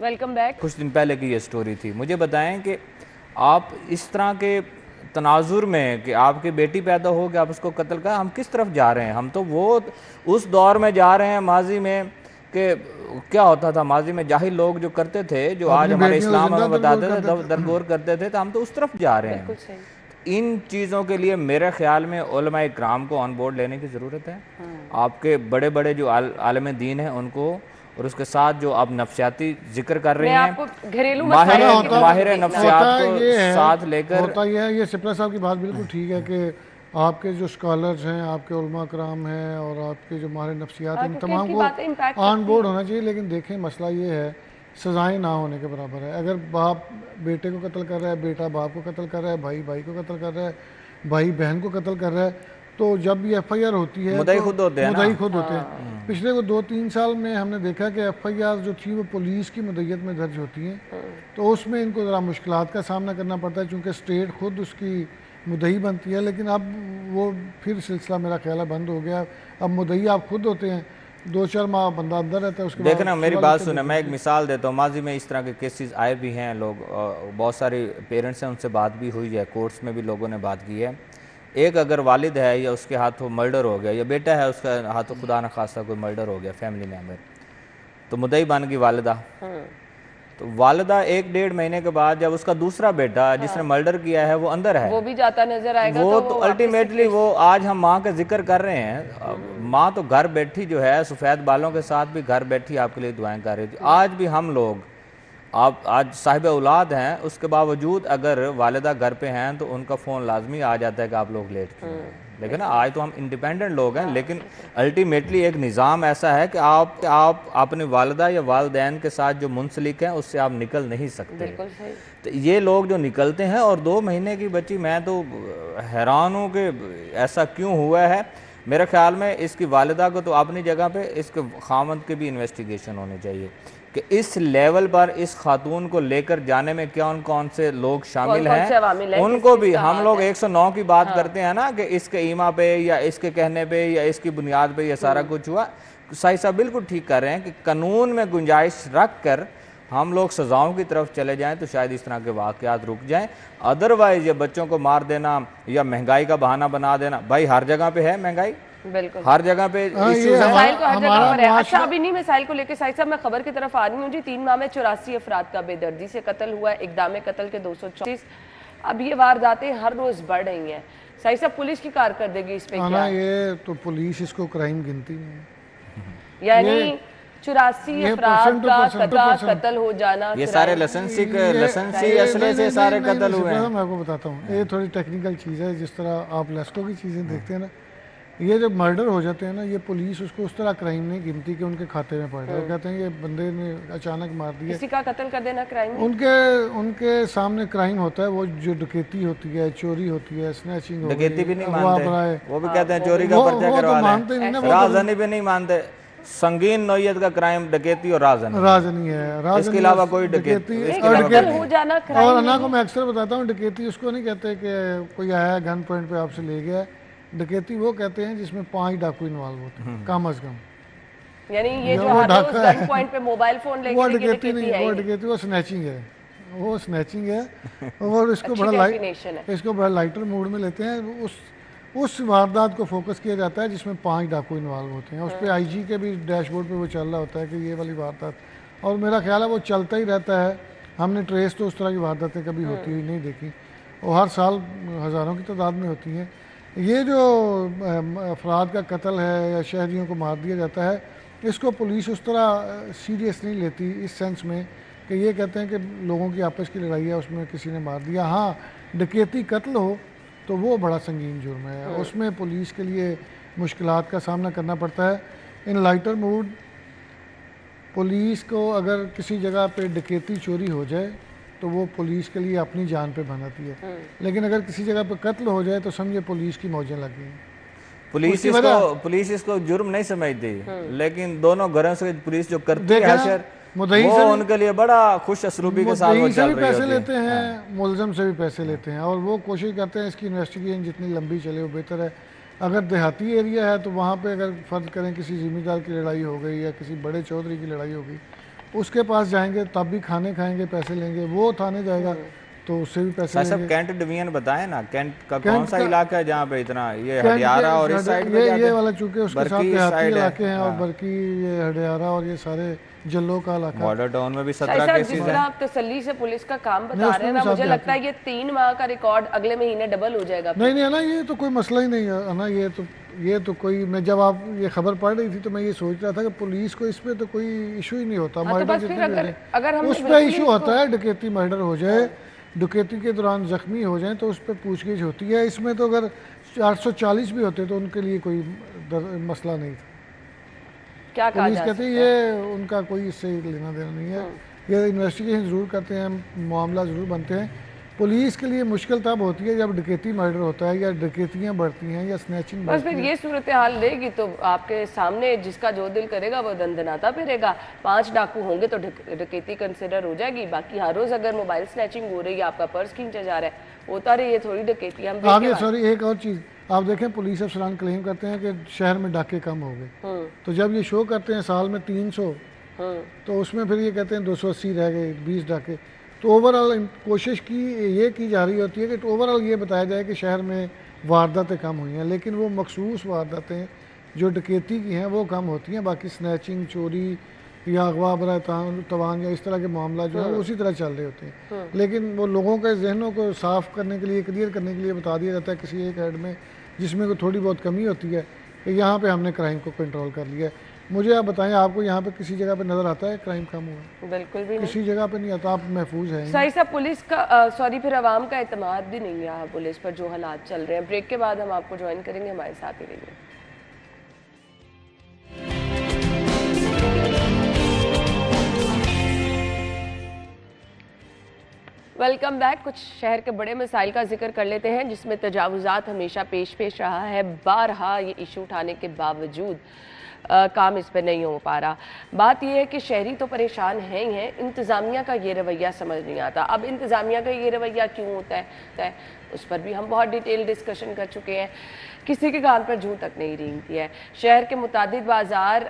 Welcome back. कुछ दिन पहले की ये स्टोरी थी, मुझे बताएं कि आप इस तरह के तनाजुर में कि आपकी बेटी पैदा हो कि आप उसको कत्ल कर, हम किस तरफ जा रहे हैं? हम तो वो उस दौर में जा रहे हैं माजी में कि क्या होता था, माजी में जाहिल लोग जो करते थे, जो आज हमारे इस्लाम हमें बताते थे, दरगोर करते थे, तो हम तो उस तरफ जा रहे हैं। इन चीज़ों के लिए मेरे ख्याल में उलमा इकराम को ऑन बोर्ड लेने की ज़रूरत है। आपके बड़े बड़े जो आलिम दीन हैं उनको, और उसके साथ जो आप नफ्सियाती जिक्र कर रहे हैं, घरेलू माहिर नफ्सियात को साथ लेकर होता ये सिपला साहब की बात बिल्कुल ठीक है कि आपके जो स्कॉलर्स हैं, आपके उलमा कराम हैं और आपके जो माहिर नफ्सियात, इन तमाम को ऑन बोर्ड होना चाहिए। लेकिन देखें, मसला ये है सजाएं ना होने के बराबर है। अगर बाप बेटे को कत्ल कर रहा है, बेटा बाप को कत्ल कर रहा है, भाई भाई को कत्ल कर रहा है, भाई बहन को कत्ल कर रहा है, तो जब भी FIR होती है मुद्दई खुद होते हैं, मुद्दई खुद होते हैं। पिछले को 2-3 साल में हमने देखा कि FIR जो थी वो पुलिस की मुद्दईयत में दर्ज होती हैं, तो उसमें इनको ज़रा मुश्किलात का सामना करना पड़ता है चूँकि स्टेट खुद उसकी मुद्दई बनती है। लेकिन अब वो फिर सिलसिला मेरा ख्याल है बंद हो गया। अब मुद्दई आप खुद होते हैं, 2-4 माह बंदा अंदर रहता है, उसके बाद देखना मेरी बात सुने, मैं एक मिसाल देता हूँ। माजी में इस तरह के केसेस आए भी हैं, लोग बहुत सारे पेरेंट्स हैं, उनसे बात भी हुई है, कोर्ट्स में भी लोगों ने बात की है। एक अगर वालिद है या उसके हाथों मर्डर हो गया, या बेटा है उसका हाथों खुदा न खास्ता कोई मर्डर हो गया फैमिली मेम्बर, तो मुद्दई बन गई वालिदा। तो वालिदा 1-1.5 महीने के बाद जब उसका दूसरा बेटा जिसने मर्डर किया है वो अंदर है, वो भी जाता नजर आएगा, वो तो अल्टीमेटली वो आज हम माँ का जिक्र कर रहे हैं, माँ तो घर बैठी जो है सफ़ेद बालों के साथ भी घर बैठी आपके लिए दुआएं कर रही थी। आज भी हम लोग, आप आज साहिब औलाद हैं, उसके बावजूद अगर वालिदा घर पे हैं तो उनका फ़ोन लाजमी आ जाता है कि आप लोग लेट क्यों हैं। लेकिन ना आज तो हम इंडिपेंडेंट लोग हैं, लेकिन अल्टीमेटली एक निज़ाम ऐसा है कि आप अपनी वालिदा या वालिदैन के साथ जो मुंसलिक हैं उससे आप निकल नहीं सकते। तो ये लोग जो निकलते हैं, और 2 महीने की बच्ची, मैं तो हैरान हूँ कि ऐसा क्यों हुआ है। मेरे ख्याल में इसकी वालिदा को तो अपनी जगह पे, इसके खामद की भी इन्वेस्टिगेशन होनी चाहिए कि इस लेवल पर इस खातून को लेकर जाने में कौन कौन से लोग शामिल हैं, उनको भी हम लोग 109 की बात करते हैं ना कि इसके ईमा पे या इसके कहने पे या इसकी बुनियाद पे ये सारा कुछ हुआ। साहिब साहब बिल्कुल ठीक कर रहे हैं कि कानून में गुंजाइश रख कर हम लोग सजाओं की तरफ चले जाएं तो शायद इस तरह के वाक़यात रुक जाएं। अदरवाइज ये बच्चों को मार देना या महंगाई का बहाना बना देना, भाई हर जगह पे है महंगाई, बिल्कुल हर जगह पे मिसाइल को हर जगह पर है। अच्छा, अभी नहीं मिसाइल को लेकर साहिब साहब मैं खबर की तरफ आ रही हूँ जी। 3 माह में 84 अफराद का बेदर्दी से कत्ल हुआ है, इक़दाम कत्ल के 234। अब ये वारदातें हर रोज बढ़ रही हैं। साहिब साहब, पुलिस की कारकर्दगी इस पे क्या? ये तो पुलिस इसको क्राइम गिनती नहीं है, यानी 84 अफराद का कत्ल हो जाना, ये सारे लाइसेंसी असले से सारे कत्ल हुए हैं। मैं आपको बताता हूँ, ये थोड़ी टेक्निकल चीज़ है। जिस तरह आप लेस्को की चीज़ें देखते हैं ना, ये जब मर्डर हो जाते हैं ना, ये पुलिस उसको उस तरह क्राइम नहीं गिनती कि उनके खाते में पड़ जाए। वो कहते हैं ये बंदे ने अचानक मार दिया, किसी का कत्ल कर देना क्राइम। उनके सामने क्राइम होता है, वो जो डकैती होती है, चोरी होती है, स्नैचिंग होती है, डकैती भी नहीं मानते, वो भी कहते हैं चोरी का पर्चा करवा लें, राजधानी भी नहीं मानते। संगीन नौयत का क्राइम डकैती और राजनी राजनी है, राजनी इसके अलावा कोई डकैती इसके और कत्ल हो जाना crime और अन्ना को मैं अक्सर बताता हूँ, डकैती उसको नहीं कहते कि कोई आया गन पॉइंट पे आपसे ले गया। डकैती वो कहते हैं जिसमें 5 डाकू इन्वॉल्व होते हैं कम अज कम। यानी ये जो वो हर रोज डाका गन पॉइंट पे मोबाइल फोन लेके वो लेके डकैती नहीं, है वो ही नहीं। डकैती वो स्नैचिंग है, वो स्नैचिंग है। और इसको अच्छी बड़ा definition है। इसको बड़ा लाइटर मूड में लेते हैं। उस वारदात को फोकस किया जाता है जिसमें 5 डाकू इन्वॉल्व होते हैं। उस पर आईजी के भी डैशबोर्ड पे वो चल रहा होता है कि ये वाली वारदात, और मेरा ख्याल है वो चलता ही रहता है। हमने ट्रेस तो उस तरह की वारदातें कभी होती हुई नहीं देखी, और हर साल हज़ारों की तादाद में होती हैं। ये जो अफराद का कत्ल है या शहरियों को मार दिया जाता है, इसको पुलिस उस तरह सीरियस नहीं लेती, इस सेंस में कि ये कहते हैं कि लोगों की आपस की लड़ाई है, उसमें किसी ने मार दिया। हाँ, डकैती कत्ल हो तो वो बड़ा संगीन जुर्म है, उसमें पुलिस के लिए मुश्किलात का सामना करना पड़ता है। इन लाइटर मूड पुलिस को अगर किसी जगह पे डकैती चोरी हो जाए तो वो पुलिस के लिए अपनी जान पे बनाती है, लेकिन अगर किसी जगह पे कत्ल हो जाए तो समझे पुलिस की मौजें लग गई। पुलिस इसको जुर्म नहीं समझती, लेकिन दोनों घरों से पुलिस जो करती है हशर, मुद्दई वो से उनके लिए बड़ा खुश असलूबी के साथ वो से चल भी रही पैसे होती है। लेते हैं, मुलजम से भी पैसे लेते हैं, और वो कोशिश करते हैं इसकी इन्वेस्टिगेशन जितनी लंबी चले वो बेहतर है। अगर देहाती एरिया है तो वहाँ पे अगर फ़र्ज करें किसी ज़मींदार की लड़ाई हो गई या किसी बड़े चौधरी की लड़ाई हो गई, उसके पास जाएंगे तब भी खाने खाएंगे, पैसे लेंगे। वो थाने जाएगा तो उससे भी पैसे सब लेंगे। कैंट डिवीजन बताए ना, कैंट का कैंट कौन सा का- इलाका है जहाँ पे इतना ये कैंट हडियारा के- और इस साइड पे ये जाके वाला चूंकि उसके साथ बरकी देहाती साइड है। इलाके हैं, और हाँ। बल्कि ये हडियारा और ये सारे जल्लो का इलाका। बॉर्डर टाउन में भी शायद 17 साहब, केसेस जिस हैं। तरह आप तसल्ली से पुलिस का काम बता उसमें रहे हैं भी ना, साथ मुझे देहाती। लगता है ये 3 माह का रिकॉर्ड अगले महीने डबल हो जाएगा। नहीं नहीं है ना, ये तो कोई मसला ही नहीं है ना। ये तो कोई, मैं जब आप ये खबर पढ़ रही थी तो मैं ये सोच रहा था कि पुलिस को इस पे तो कोई इशू ही नहीं होता। हाँ, तो मर्डर बस फिर जितने भी अगर होते अगर हैं हम उस पर इशू होता है। डकैती मर्डर हो जाए, डकैती के दौरान जख्मी हो जाए तो उस पर पूछगिछ होती है। इसमें तो अगर 440 भी होते तो उनके लिए कोई मसला नहीं था। क्या कहा पुलिस जा कहती है सकता है? ये उनका कोई इससे लेना देना नहीं है, ये इन्वेस्टिगेशन ज़रूर करते हैं, मामला ज़रूर बनते हैं। पुलिस के लिए मुश्किल तब होती है जब डकैती मर्डर होता है या डकैतियाँ बढ़ती हैं या स्नैचिंग बस बढ़ती फिर है। ये सूरत हाल रहेगी तो आपके सामने जिसका जो दिल करेगा वो दंदनाता फिरेगा। 5 डाकू होंगे तो डकैती कंसिडर हो जाएगी। बाकी हर रोज अगर मोबाइल स्नैचिंग हो रही है, आपका पर्स खींचा जा रहा है, होता रही, ये थोड़ी डकैती। हम आगे सॉरी एक और चीज़ आप देखें, पुलिस अफसरान क्लेम करते हैं कि शहर में डाके कम हो गए, तो जब ये शो करते हैं साल में 300, तो उसमें फिर ये कहते हैं 280 रह गए, 20 डाके। तो ओवरऑल कोशिश की जा रही होती है कि ओवरऑल ये बताया जाए कि शहर में वारदातें कम हुई हैं, लेकिन वो मखसूस वारदातें जो डकैती की हैं वो कम होती हैं। बाकी स्नैचिंग, चोरी या अगवा बरा तवान या इस तरह के मामला जो है वो उसी तरह चल रहे होते हैं। लेकिन वो लोगों के जहनों को साफ़ करने के लिए, क्लियर करने के लिए बता दिया जाता है किसी एक हेड में जिसमें कोई थोड़ी बहुत कमी होती है कि यहाँ पे हमने क्राइम को कंट्रोल कर लिया है। मुझे आप बताएं, आपको यहाँ पे किसी जगह पे नज़र आता है क्राइम कम हुआ है? बिल्कुल भी नहीं। किसी जगह पे नहीं आता, आप महफूज हैं। सही साहब, पुलिस का सॉरी फिर आवाम का एतमाद भी नहीं है पुलिस पर, जो हालात चल रहे हैं। ब्रेक के बाद हम आपको ज्वाइन करेंगे, हमारे साथ ही रहिए। Welcome back. कुछ शहर के बड़े मसाइल का जिक्र कर लेते हैं जिसमें तजावुजात हमेशा पेश रहा है। बारहा ये इशू उठाने के बावजूद काम इस पर नहीं हो पा रहा। बात यह है कि शहरी तो परेशान हैं ही हैं, इंतज़ामिया का ये रवैया समझ नहीं आता। अब इंतज़ामिया का ये रवैया क्यों होता है उस पर भी हम बहुत डिटेल डिस्कशन कर चुके हैं। किसी के कान पर जूं तक नहीं रेंगती है। शहर के मुतादिद बाज़ार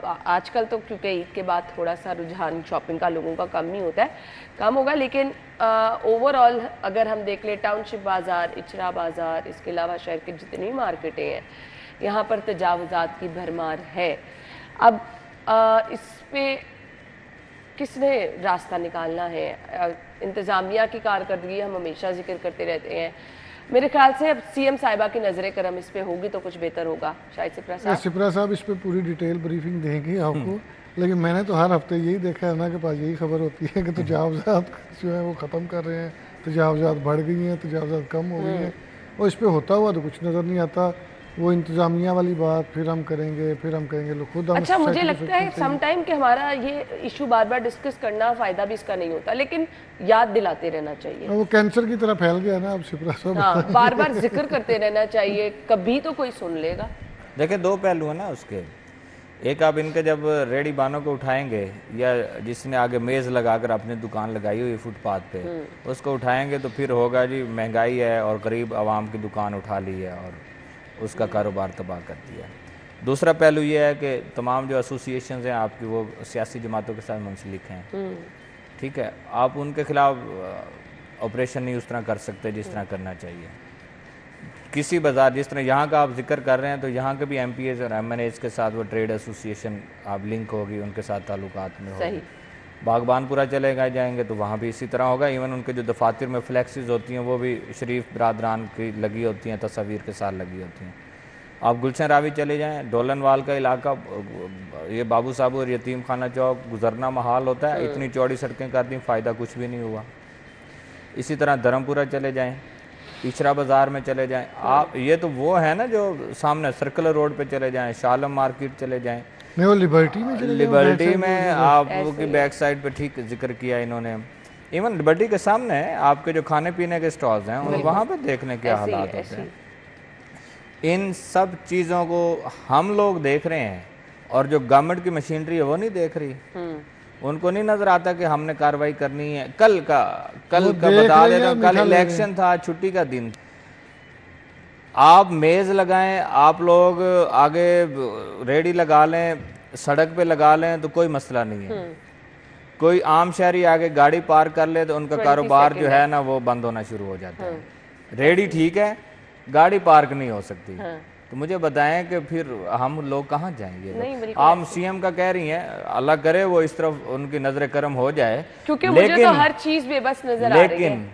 आजकल तो क्योंकि ईद के बाद थोड़ा सा रुझान शॉपिंग का लोगों का कम ही होता है, कम होगा, लेकिन ओवरऑल अगर हम देख ले टाउनशिप बाज़ार, इचरा बाज़ार, इसके अलावा शहर के जितनी मार्केटें हैं यहाँ पर तजावुजात की भरमार है। अब इस पे किसने रास्ता निकालना है? इंतज़ामिया की कारकर्दगी हम हमेशा जिक्र करते रहते हैं। मेरे ख्याल से अब सीएम साहिबा की नजर करम इस पे होगी तो कुछ बेहतर होगा। शायद सिप्रा साहब इस पे पूरी डिटेल ब्रीफिंग देंगे आपको, लेकिन मैंने तो हर हफ्ते यही देखा है ना के पास यही खबर होती है कि तजावुजात जो है वो ख़त्म कर रहे हैं, तजावुजात बढ़ गई हैं, तजावुजात कम हो गई हैं, और इस पर होता हुआ तो कुछ नज़र नहीं आता। वो इंतज़ामिया वाली बात फिर हम करेंगे लोग खुद। अच्छा, मुझे लगता है सम टाइम कि हमारा ये इशू बार बार डिस्कस करना फ़ायदा भी इसका नहीं होता, लेकिन याद दिलाते रहना चाहिए। वो कैंसर की तरह फैल गया ना अब सिप्रा साहब। हाँ, बार बार जिक्र करते रहना चाहिए, कभी तो कोई सुन लेगा। देखिए 2 पहलू है ना उसके। एक आप इनके जब रेडी बानों को उठाएंगे या जिसने आगे मेज़ लगाकर अपनी दुकान लगाई हुई फुटपाथ पे उसको उठाएंगे तो फिर होगा जी महंगाई है और गरीब आवाम की दुकान उठा ली है और उसका कारोबार तबाह कर दिया। दूसरा पहलू ये है कि तमाम जो एसोसिएशन हैं आपकी वो सियासी जमातों के साथ मुंसलिक हैं, ठीक है, आप उनके खिलाफ ऑपरेशन नहीं उस तरह कर सकते जिस तरह करना चाहिए। किसी बाज़ार जिस तरह यहाँ का आप जिक्र कर रहे हैं तो यहाँ के भी MPAs और MNAs के साथ वो ट्रेड एसोसिएशन आप लिंक होगी, उनके साथ ताल्लुकात में होगी। बागबानपुरा चले गए जाएंगे तो वहाँ भी इसी तरह होगा। इवन उनके जो दफातर में फ्लैक्सीज होती हैं वो भी शरीफ बरादरान की लगी होती हैं, तस्वीर के साथ लगी होती हैं। आप गुलशन रावी चले जाएँ, डोलनवाल का इलाका, ये बाबू साहब और यतीम खाना चौक गुजरना महाल होता है, इतनी चौड़ी सड़कें कर दी, फ़ायदा कुछ भी नहीं हुआ। इसी तरह धर्मपुरा चले जाएँ, पिछड़ा बाज़ार में चले जाएं आप, ये तो वो है ना जो सामने सर्कुलर रोड पे चले जाएं, शालम मार्केट चले जाएं, नहीं वो लिबर्टी में चले जाएं, लिबर्टी में आपकी बैक साइड पे ठीक जिक्र किया इन्होंने। इवन लिबर्टी के सामने आपके जो खाने पीने के स्टॉल्स हैं और वहाँ पे देखने क्या हालात होते हैं। इन सब चीज़ों को हम लोग देख रहे हैं और जो गवर्नमेंट की मशीनरी है वो नहीं देख रही। उनको नहीं नजर आता कि हमने कार्रवाई करनी है। कल का बता दे रहा हूँ, कल इलेक्शन था, छुट्टी का दिन, आप मेज लगाएं, आप लोग आगे रेडी लगा लें, सड़क पे लगा लें तो कोई मसला नहीं है। कोई आम शहरी आगे गाड़ी पार्क कर ले तो उनका कारोबार जो है ना वो बंद होना शुरू हो जाता है। रेडी ठीक है, गाड़ी पार्क नहीं हो सकती। तो मुझे बताएं कि फिर हम लोग कहाँ जाएंगे? आप CM का कह रही हैं, अल्लाह करे वो इस तरफ उनकी नजर करम हो जाए, क्योंकि मुझे तो हर चीज बेबस नजर आ रही है। लेकिन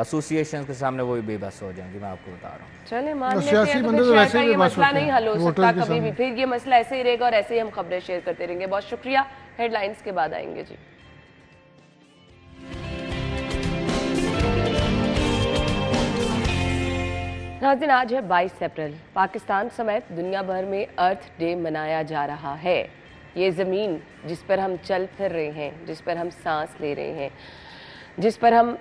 एसोसिएशन के सामने वो भी बेबस हो जाएंगे, मैं आपको बता रहा हूँ। चले मान लेते हैं तो फिर शायद ये मसला नहीं हल हो सकता कभी भी, फिर ये मसला ऐसे ही रहेगा और ऐसे ही हम खबरें शेयर करते रहेंगे। बहुत शुक्रिया। हेडलाइंस के बाद आएंगे जी। नाज़रीन, आज है 22 अप्रैल। पाकिस्तान समेत दुनिया भर में अर्थ डे मनाया जा रहा है। ये ज़मीन जिस पर हम चल फिर रहे हैं, जिस पर हम सांस ले रहे हैं, जिस पर हम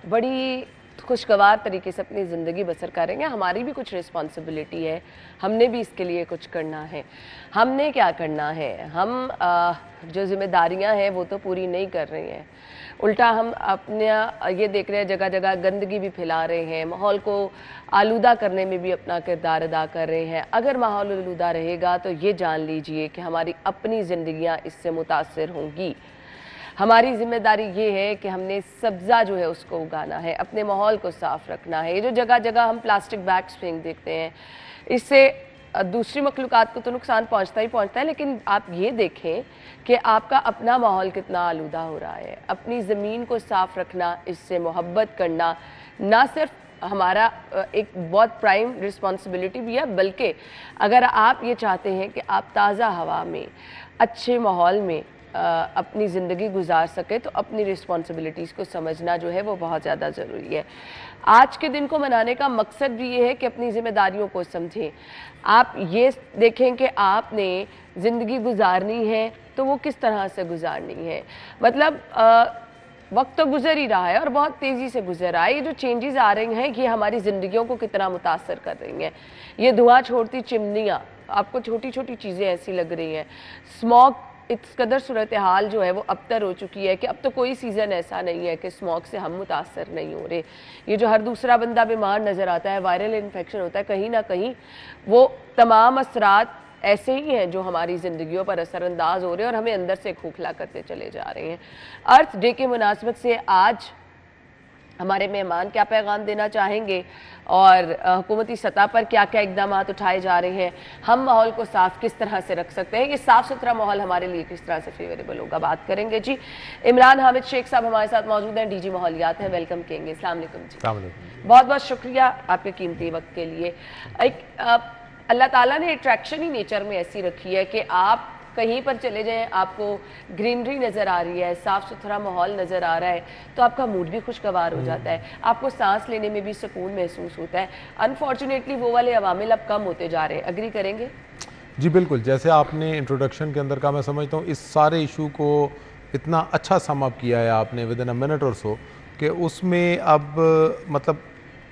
बड़ी खुशगवार तरीके से अपनी ज़िंदगी बसर करेंगे, हमारी भी कुछ रिस्पॉन्सिबिलिटी है। हमने भी इसके लिए कुछ करना है। हमने क्या करना है? हम जो जिम्मेदारियां हैं वो तो पूरी नहीं कर रहे हैं, उल्टा हम अपने ये देख रहे हैं जगह जगह गंदगी भी फैला रहे हैं, माहौल को आलूदा करने में भी अपना किरदार अदा कर रहे हैं। अगर माहौल आलूदा रहेगा तो ये जान लीजिए कि हमारी अपनी ज़िंदगियां इससे मुतासर होंगी। हमारी जिम्मेदारी ये है कि हमने सब्ज़ा जो है उसको उगाना है, अपने माहौल को साफ़ रखना है। ये जो जगह जगह हम प्लास्टिक बैग्स फेंक देते हैं, इससे दूसरी मखलूक़ात को तो नुकसान पहुंचता ही पहुंचता है, लेकिन आप ये देखें कि आपका अपना माहौल कितना आलूदा हो रहा है। अपनी ज़मीन को साफ़ रखना, इससे मोहब्बत करना ना सिर्फ हमारा एक बहुत प्राइम रिस्पॉन्सिबिलिटी भी है, बल्कि अगर आप ये चाहते हैं कि आप ताज़ा हवा में, अच्छे माहौल में अपनी ज़िंदगी गुजार सके, तो अपनी रिस्पॉन्सिबिलिटीज़ को समझना जो है वो बहुत ज़्यादा ज़रूरी है। आज के दिन को मनाने का मकसद भी ये है कि अपनी ज़िम्मेदारियों को समझें। आप ये देखें कि आपने ज़िंदगी गुजारनी है तो वो किस तरह से गुजारनी है। मतलब वक्त तो गुजर ही रहा है और बहुत तेज़ी से गुजर रहा है। ये जो चेंजेस आ रही हैं ये हमारी ज़िंदगियों को कितना मुतासर कर रही हैं। ये धुआं छोड़ती चिमनियाँ, आपको छोटी छोटी चीज़ें ऐसी लग रही हैं। स्मॉग इस कदर सूरत हाल जो है वो अबतर हो चुकी है कि अब तो कोई सीज़न ऐसा नहीं है कि स्मॉग से हम मुतासर नहीं हो रहे। ये जो हर दूसरा बंदा बीमार नज़र आता है, वायरल इन्फेक्शन होता है, कहीं ना कहीं वो तमाम असरात ऐसे ही हैं जो हमारी ज़िंदगियों पर असरअंदाज हो रहे हैं और हमें अंदर से खोखला करते चले जा रहे हैं। अर्थ डे की मुनासबत से आज हमारे मेहमान क्या पैगाम देना चाहेंगे और हुकूमती सतह पर क्या क्या इकदाम उठाए जा रहे हैं, हम माहौल को साफ़ किस तरह से रख सकते हैं, ये साफ़ सुथरा माहौल हमारे लिए किस तरह से फेवरेबल होगा, बात करेंगे जी। इमरान हामिद शेख साहब हमारे साथ मौजूद हैं, DG माहौलियात हैं, वेलकम कहेंगे। अस्सलाम वालेकुम जी। बहुत बहुत शुक्रिया आपके कीमती वक्त के लिए। अल्लाह ताला ने अट्रैक्शन ही नेचर में ऐसी रखी है कि आप कहीं पर चले जाएं, आपको ग्रीनरी नज़र आ रही है, साफ़ सुथरा माहौल नज़र आ रहा है, तो आपका मूड भी खुशगवार हो जाता है, आपको सांस लेने में भी सुकून महसूस होता है। अनफॉर्चुनेटली वो वाले अवामिल अब कम होते जा रहे हैं। अग्री करेंगे? जी बिल्कुल, जैसे आपने इंट्रोडक्शन के अंदर कहा, मैं समझता हूँ इस सारे इशू को इतना अच्छा सम अप किया है आपने विद इन अ मिनट और सो, कि उसमें अब मतलब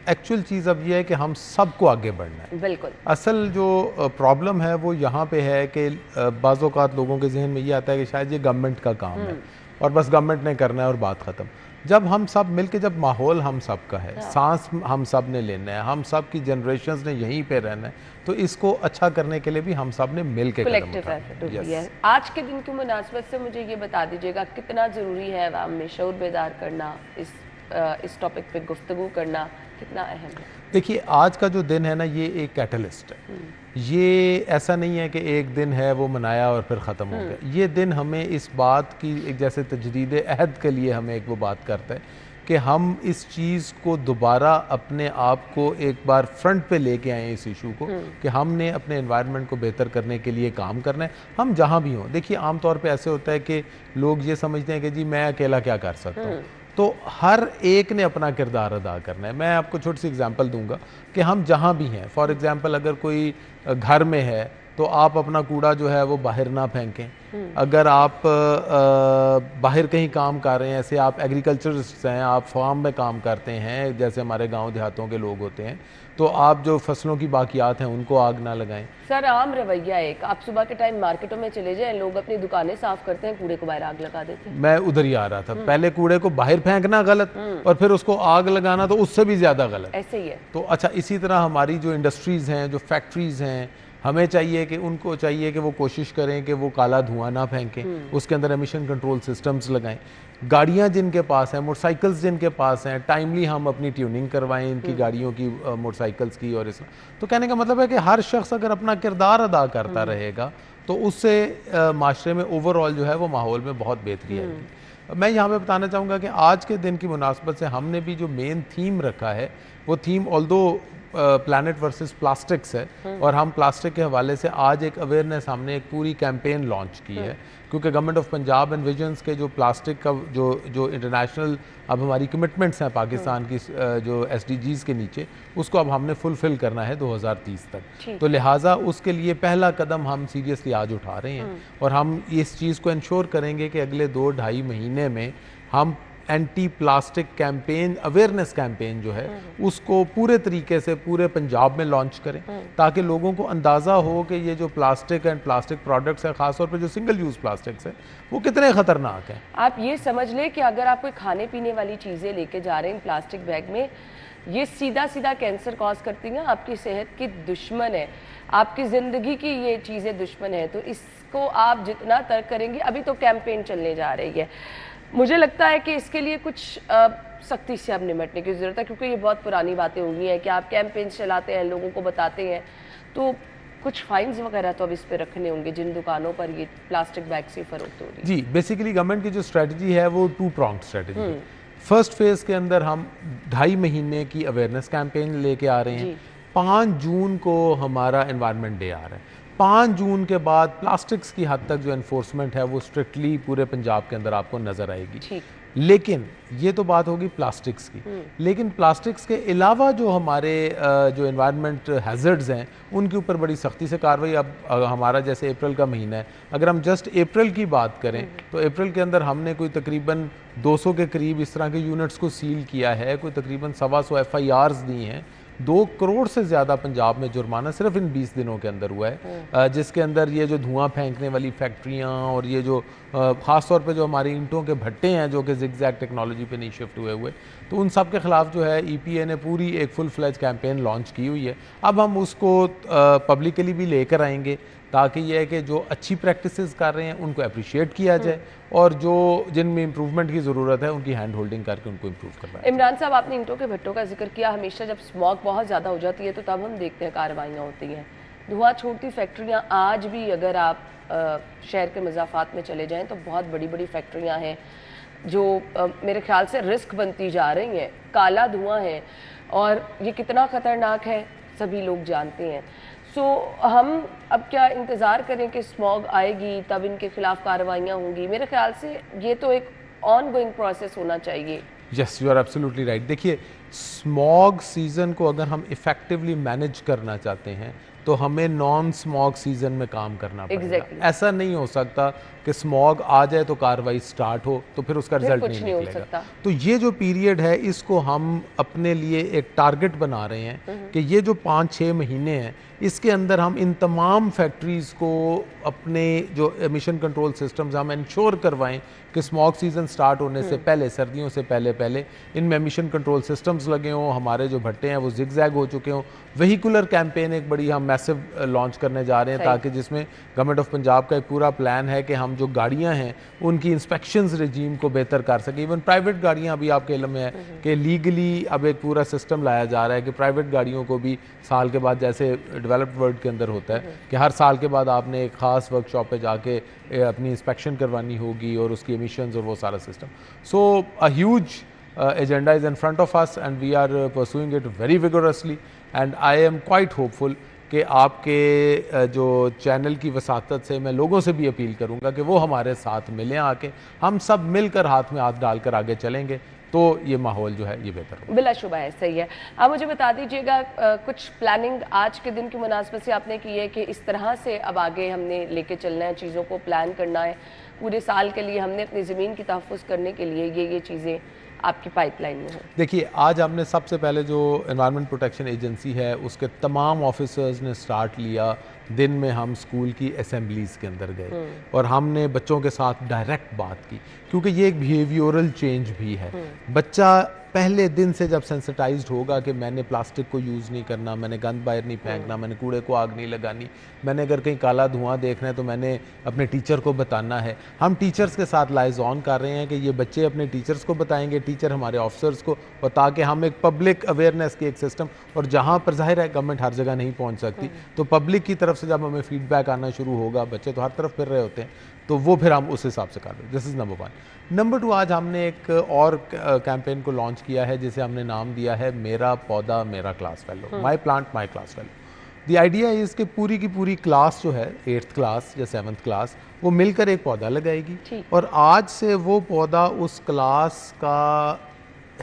एक्चुअल चीज़ अब ये है कि हम सबको आगे बढ़ना है। बिल्कुल। असल जो प्रॉब्लम है वो यहाँ पे है कि बाज़ औक़ात लोगों के जहन में ये आता है कि शायद ये गवर्नमेंट का काम है और बस गवर्नमेंट ने करना है और बात ख़त्म। जब हम सब मिलके, जब माहौल हम सब का है, सांस हम सब ने लेना है, हम सब की जनरेशंस ने यहीं पे रहना है, तो इसको अच्छा करने के लिए भी हम सब ने मिल के कदम उठाना है। आज के दिन की मुनासबत से मुझे ये बता दीजिएगा कितना ज़रूरी है आवाम में शऊर बेदार करना, इस टॉपिक पे गुफ्तगू करना कितना अहम है? देखिए, आज का जो दिन है ना, ये एक कैटलिस्ट है। ये ऐसा नहीं है कि एक दिन है वो मनाया और फिर ख़त्म हो गया। ये दिन हमें इस बात की एक जैसे तजदीद अहद के लिए हमें एक वो बात करता है कि हम इस चीज़ को दोबारा अपने आप को एक बार फ्रंट पे लेके आए इस इशू को कि हमने अपने एनवायरनमेंट को बेहतर करने के लिए काम करना है, हम जहाँ भी हों। देखिए, आमतौर पे ऐसे होता है कि लोग ये समझते हैं कि जी मैं अकेला क्या कर सकता हूँ, तो हर एक ने अपना किरदार अदा करना है। मैं आपको छोटी सी एग्जांपल दूंगा कि हम जहाँ भी हैं, फॉर एग्जांपल अगर कोई घर में है तो आप अपना कूड़ा जो है वो बाहर ना फेंकें। अगर आप बाहर कहीं काम कर रहे हैं, ऐसे आप एग्रीकल्चरिस्ट हैं, आप फार्म में काम करते हैं, जैसे हमारे गांव देहातों के लोग होते हैं, तो आप जो फसलों की बाकियात हैं उनको आग ना लगाएं। सर, आम रवैया एक, आप सुबह के टाइम मार्केटों में चले जाएं, लोग अपनी दुकानें साफ करते हैं, कूड़े को बाहर आग लगा देते हैं। मैं उधर ही आ रहा था, पहले कूड़े को बाहर फेंकना गलत और फिर उसको आग लगाना तो उससे भी ज्यादा गलत। ऐसे ही है। तो अच्छा, इसी तरह हमारी जो इंडस्ट्रीज हैं, जो फैक्ट्रीज हैं, हमें चाहिए कि उनको चाहिए कि वो कोशिश करें कि वो काला धुआं ना फेंकें, उसके अंदर एमिशन कंट्रोल सिस्टम्स लगाएं। गाड़ियां जिनके पास हैं, मोटरसाइकिल्स जिनके पास हैं, टाइमली हम अपनी ट्यूनिंग करवाएं इनकी गाड़ियों की, मोटरसाइकिल्स की। और इस तो कहने का मतलब है कि हर शख्स अगर अपना किरदार अदा करता रहेगा तो उससे माशरे में ओवरऑल जो है वो माहौल में बहुत बेहतरी आएगी। मैं यहाँ पे बताना चाहूँगा कि आज के दिन की मुनासबत से हमने भी जो मेन थीम रखा है, वो theme although planet versus plastics है, और हम प्लास्टिक के हवाले से आज एक अवेयरनेस, हमने एक पूरी कैंपेन लॉन्च की है, क्योंकि government of Punjab and visions के जो प्लास्टिक का जो इंटरनेशनल अब हमारी कमिटमेंट्स हैं पाकिस्तान की जो SDGs के नीचे, उसको अब हमने फुलफिल करना है 2030 तक। तो लिहाजा उसके लिए पहला कदम हम सीरियसली आज उठा रहे हैं, और हम इस चीज़ को इंश्योर करेंगे कि अगले 2-2.5 महीने में हम anti plastic campaign, awareness campaign जो है उसको पूरे तरीके से पूरे पंजाब में लॉन्च करें, ताकि लोगों को अंदाज़ा हो कि ये जो प्लास्टिक एंड प्लास्टिक प्रोडक्ट्स है, ख़ासतौर पे जो सिंगल यूज़ प्लास्टिक्स है, वो कितने ख़तरनाक हैं। आप ये समझ लें कि अगर आप कोई खाने पीने वाली चीज़ें लेके जा रहे हैं प्लास्टिक बैग में, ये सीधा सीधा कैंसर कॉज करती हैं, आपकी सेहत की दुश्मन है, आपकी ज़िंदगी की ये चीज़ें दुश्मन है। तो इसको आप जितना तर्क करेंगे, अभी तो कैंपेन चलने जा रही है, मुझे लगता है कि इसके लिए कुछ सख्ती से अब निपटने की ज़रूरत है, क्योंकि ये बहुत पुरानी बातें हो गई हैं कि आप कैंपेन चलाते हैं, लोगों को बताते हैं, तो कुछ फाइन्स वगैरह तो अब इस पे रखने होंगे जिन दुकानों पर ये प्लास्टिक बैग से फरोख्त हो रही है। जी, बेसिकली गवर्नमेंट की जो स्ट्रेटजी है वो 2 pronged स्ट्रेटजी है। फर्स्ट फेज़ के अंदर हम 2.5 महीने की अवेयरनेस कैंपेन लेके आ रहे हैं। 5 जून को हमारा एनवायरनमेंट डे आ रहा है। 5 जून के बाद प्लास्टिक्स की हद तक जो एनफोर्समेंट है वो स्ट्रिक्टली पूरे पंजाब के अंदर आपको नज़र आएगी। लेकिन ये तो बात होगी प्लास्टिक्स की, लेकिन प्लास्टिक्स के अलावा जो हमारे जो एनवायरनमेंट हैज़र्ड्स हैं उनके ऊपर बड़ी सख्ती से कार्रवाई। अब हमारा जैसे अप्रैल का महीना है, अगर हम जस्ट अप्रैल की बात करें तो अप्रैल के अंदर हमने कोई तकरीबन 200 के करीब इस तरह के यूनिट्स को सील किया है, कोई तकरीबन 125 FIRs दी हैं, 2 करोड़ से ज़्यादा पंजाब में जुर्माना सिर्फ इन 20 दिनों के अंदर हुआ है, जिसके अंदर ये जो धुआं फेंकने वाली फैक्ट्रियाँ और ये जो ख़ास तौर पे जो हमारी ईंटों के भट्टे हैं जो कि ज़िगज़ैग टेक्नोलॉजी पे नहीं शिफ्ट हुए, तो उन सब के ख़िलाफ़ जो है EPA ने पूरी एक फुल फ्लेज कैंपेन लॉन्च की हुई है। अब हम उसको पब्लिकली भी लेकर आएंगे, ताकि यह है कि जो अच्छी प्रैक्टिसेस कर रहे हैं उनको अप्रिशिएट किया जाए, और जो जिनमें इम्प्रूवमेंट की ज़रूरत है उनकी हैंड होल्डिंग करके उनको इम्प्रूव करवाएं। इमरान साहब, आपने ईंटों के भट्टों का जिक्र किया। हमेशा जब स्मॉग बहुत ज़्यादा हो जाती है तो तब हम देखते हैं कार्रवाइयाँ होती हैं, धुआं छोड़ती फैक्ट्रियाँ। आज भी अगर आप शहर के मज़ाफ़ात में चले जाएँ तो बहुत बड़ी बड़ी फैक्ट्रियाँ हैं जो मेरे ख्याल से रिस्क बनती जा रही हैं, काला धुआं है, और ये कितना ख़तरनाक है सभी लोग जानते हैं। सो हम अब क्या इंतज़ार करें कि स्मॉग आएगी तब इनके खिलाफ कार्रवाइयाँ होंगी? मेरे ख्याल से ये तो एक ऑन गोइंग प्रोसेस होना चाहिए। Yes, you are absolutely right. देखिए, स्मॉग सीज़न को अगर हम इफ़ेक्टिवली मैनेज करना चाहते हैं तो हमें नॉन स्मॉग सीजन में काम करना पड़ेगा। Exactly. ऐसा नहीं हो सकता कि स्मॉग आ जाए तो कार्रवाई स्टार्ट हो तो फिर उसका रिजल्ट कुछ नहीं नहीं हो निकलेगा। सकता। तो ये जो पीरियड है इसको हम अपने लिए एक टारगेट बना रहे हैं कि ये जो 5-6 महीने हैं इसके अंदर हम इन तमाम फैक्ट्रीज़ को अपने जो एमिशन कंट्रोल सिस्टम्स हम इंश्योर करवाएं कि स्मॉग सीज़न स्टार्ट होने से पहले, सर्दियों से पहले इनमें एमिशन कंट्रोल सिस्टम्स लगे हों, हमारे जो भट्टे हैं वो जिगजैग हो चुके हों। वेहिकुलर कैंपेन एक बड़ी हम मैसिव लॉन्च करने जा रहे हैं ताकि जिसमें गवर्नमेंट ऑफ पंजाब का एक पूरा प्लान है कि हम जो गाड़ियां हैं उनकी इंस्पेक्शंस रजीम को बेहतर कर सकें। इवन प्राइवेट गाड़ियां अभी आपके इल्म में है कि लीगली अब एक पूरा सिस्टम लाया जा रहा है कि प्राइवेट गाड़ियों को भी साल के बाद, जैसे डेवलप्ड वर्ल्ड के अंदर होता है कि हर साल के बाद आपने एक ख़ास वर्कशॉप पे जाके अपनी इंस्पेक्शन करवानी होगी और उसकी एमिशंस और वो सारा system. So a huge agenda is in front of us and we are pursuing it very vigorously and I am quite hopeful कि आपके जो चैनल की वसातत से मैं लोगों से भी अपील करूंगा कि वो हमारे साथ मिलें, आके हम सब मिलकर हाथ में हाथ डालकर आगे चलेंगे तो ये माहौल जो है ये बेहतर होगा। बिलाशुबा है, सही है। आप मुझे बता दीजिएगा कुछ प्लानिंग आज के दिन की मुनासबत से आपने की है कि इस तरह से अब आगे हमने लेके चलना है, चीज़ों को प्लान करना है, पूरे साल के लिए हमने अपनी ज़मीन की तहफ़्फ़ुज़ करने के लिए ये चीज़ें आपकी पाइपलाइन में हो? देखिए, आज हमने सबसे पहले जो एनवायरनमेंट प्रोटेक्शन एजेंसी है उसके तमाम ऑफिसर्स ने स्टार्ट लिया, दिन में हम स्कूल की असेंबलीज़ के अंदर गए और हमने बच्चों के साथ डायरेक्ट बात की, क्योंकि ये एक बिहेवियरल चेंज भी है। बच्चा पहले दिन से जब सेंसिटाइज्ड होगा कि मैंने प्लास्टिक को यूज़ नहीं करना, मैंने गंद बाहर नहीं फेंकना, मैंने कूड़े को आग नहीं लगानी, मैंने अगर कहीं काला धुआं देखना है तो मैंने अपने टीचर को बताना है। हम टीचर्स के साथ लाइज ऑन कर रहे हैं कि ये बच्चे अपने टीचर्स को बताएंगे, टीचर हमारे ऑफिसर्स को, और ताकि हम एक पब्लिक अवेयरनेस की एक सिस्टम, और जहाँ पर जाहिर है गवर्नमेंट हर जगह नहीं पहुँच सकती, तो पब्लिक की तरफ से जब हमें फीडबैक आना शुरू होगा, बच्चे तो हर तरफ फिर रहे होते हैं, तो वो फिर हम उस हिसाब से कर रहे हैं। This is number 1। नंबर 2, आज हमने एक और कैंपेन को लॉन्च किया है जिसे हमने नाम दिया है मेरा पौधा मेरा class fellow, my plant my class fellow. The idea is कि पूरी की पूरी क्लास जो है 8th क्लास या 7th क्लास वो मिलकर एक पौधा लगाएगी और आज से वो पौधा उस क्लास का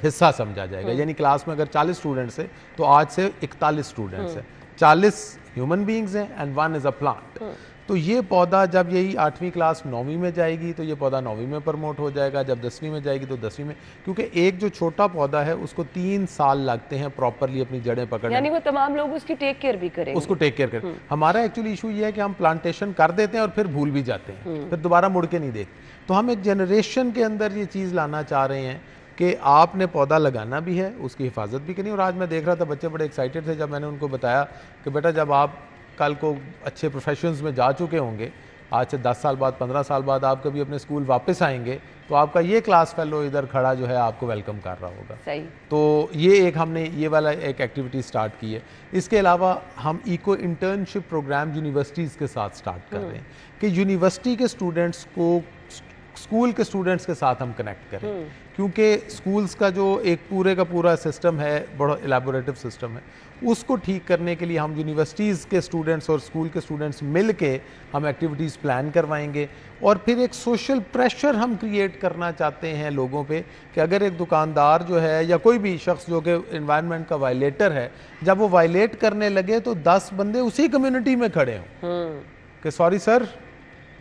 हिस्सा समझा जाएगा। यानी क्लास में अगर 40 स्टूडेंट्स हैं तो आज से 41 स्टूडेंट्स हैं, 40 ह्यूमन बीइंग्स हैं एंड 1 इज़ अ प्लांट। तो ये पौधा जब यही 8वीं क्लास 9वीं में जाएगी तो ये पौधा 9वीं में प्रमोट हो जाएगा, जब 10वीं में जाएगी तो 10वीं में, क्योंकि एक जो छोटा पौधा है उसको 3 साल लगते हैं प्रॉपरली अपनी जड़ें पकड़ने, यानी वो तमाम लोग उसकी टेक केयर भी करेंगे, उसको टेक केयर करें। हमारा एक्चुअली इशू ये है कि हम प्लांटेशन कर देते हैं और फिर भूल भी जाते हैं, फिर दोबारा मुड़ के नहीं देखते। तो हम एक जनरेशन के अंदर ये चीज़ लाना चाह रहे हैं कि आपने पौधा लगाना भी है, उसकी हिफाजत भी करनी। और आज मैं देख रहा था बच्चे बड़े एक्साइटेड थे जब मैंने उनको बताया कि बेटा जब आप कल को अच्छे प्रोफेशंस में जा चुके होंगे, आज से 10 साल बाद 15 साल बाद आप कभी अपने स्कूल वापस आएंगे तो आपका ये क्लास फेलो इधर खड़ा जो है आपको वेलकम कर रहा होगा। सही। तो ये एक हमने ये वाला एक एक्टिविटी स्टार्ट की है। इसके अलावा हम इको इंटर्नशिप प्रोग्राम यूनिवर्सिटीज़ के साथ स्टार्ट कर रहे हैं कि यूनिवर्सिटी के स्टूडेंट्स को स्कूल के स्टूडेंट्स के साथ हम कनेक्ट करें, क्योंकि स्कूल्स का जो एक पूरे का पूरा सिस्टम है, बड़ा एलैबोरेटिव सिस्टम है, उसको ठीक करने के लिए हम यूनिवर्सिटीज़ के स्टूडेंट्स और स्कूल के स्टूडेंट्स मिल के हम एक्टिविटीज़ प्लान करवाएंगे। और फिर एक सोशल प्रेशर हम क्रिएट करना चाहते हैं लोगों पे कि अगर एक दुकानदार जो है या कोई भी शख्स जो कि एनवायरनमेंट का वायलेटर है, जब वो वायलेट करने लगे तो 10 बंदे उसी कम्युनिटी में खड़े हों कि sorry sir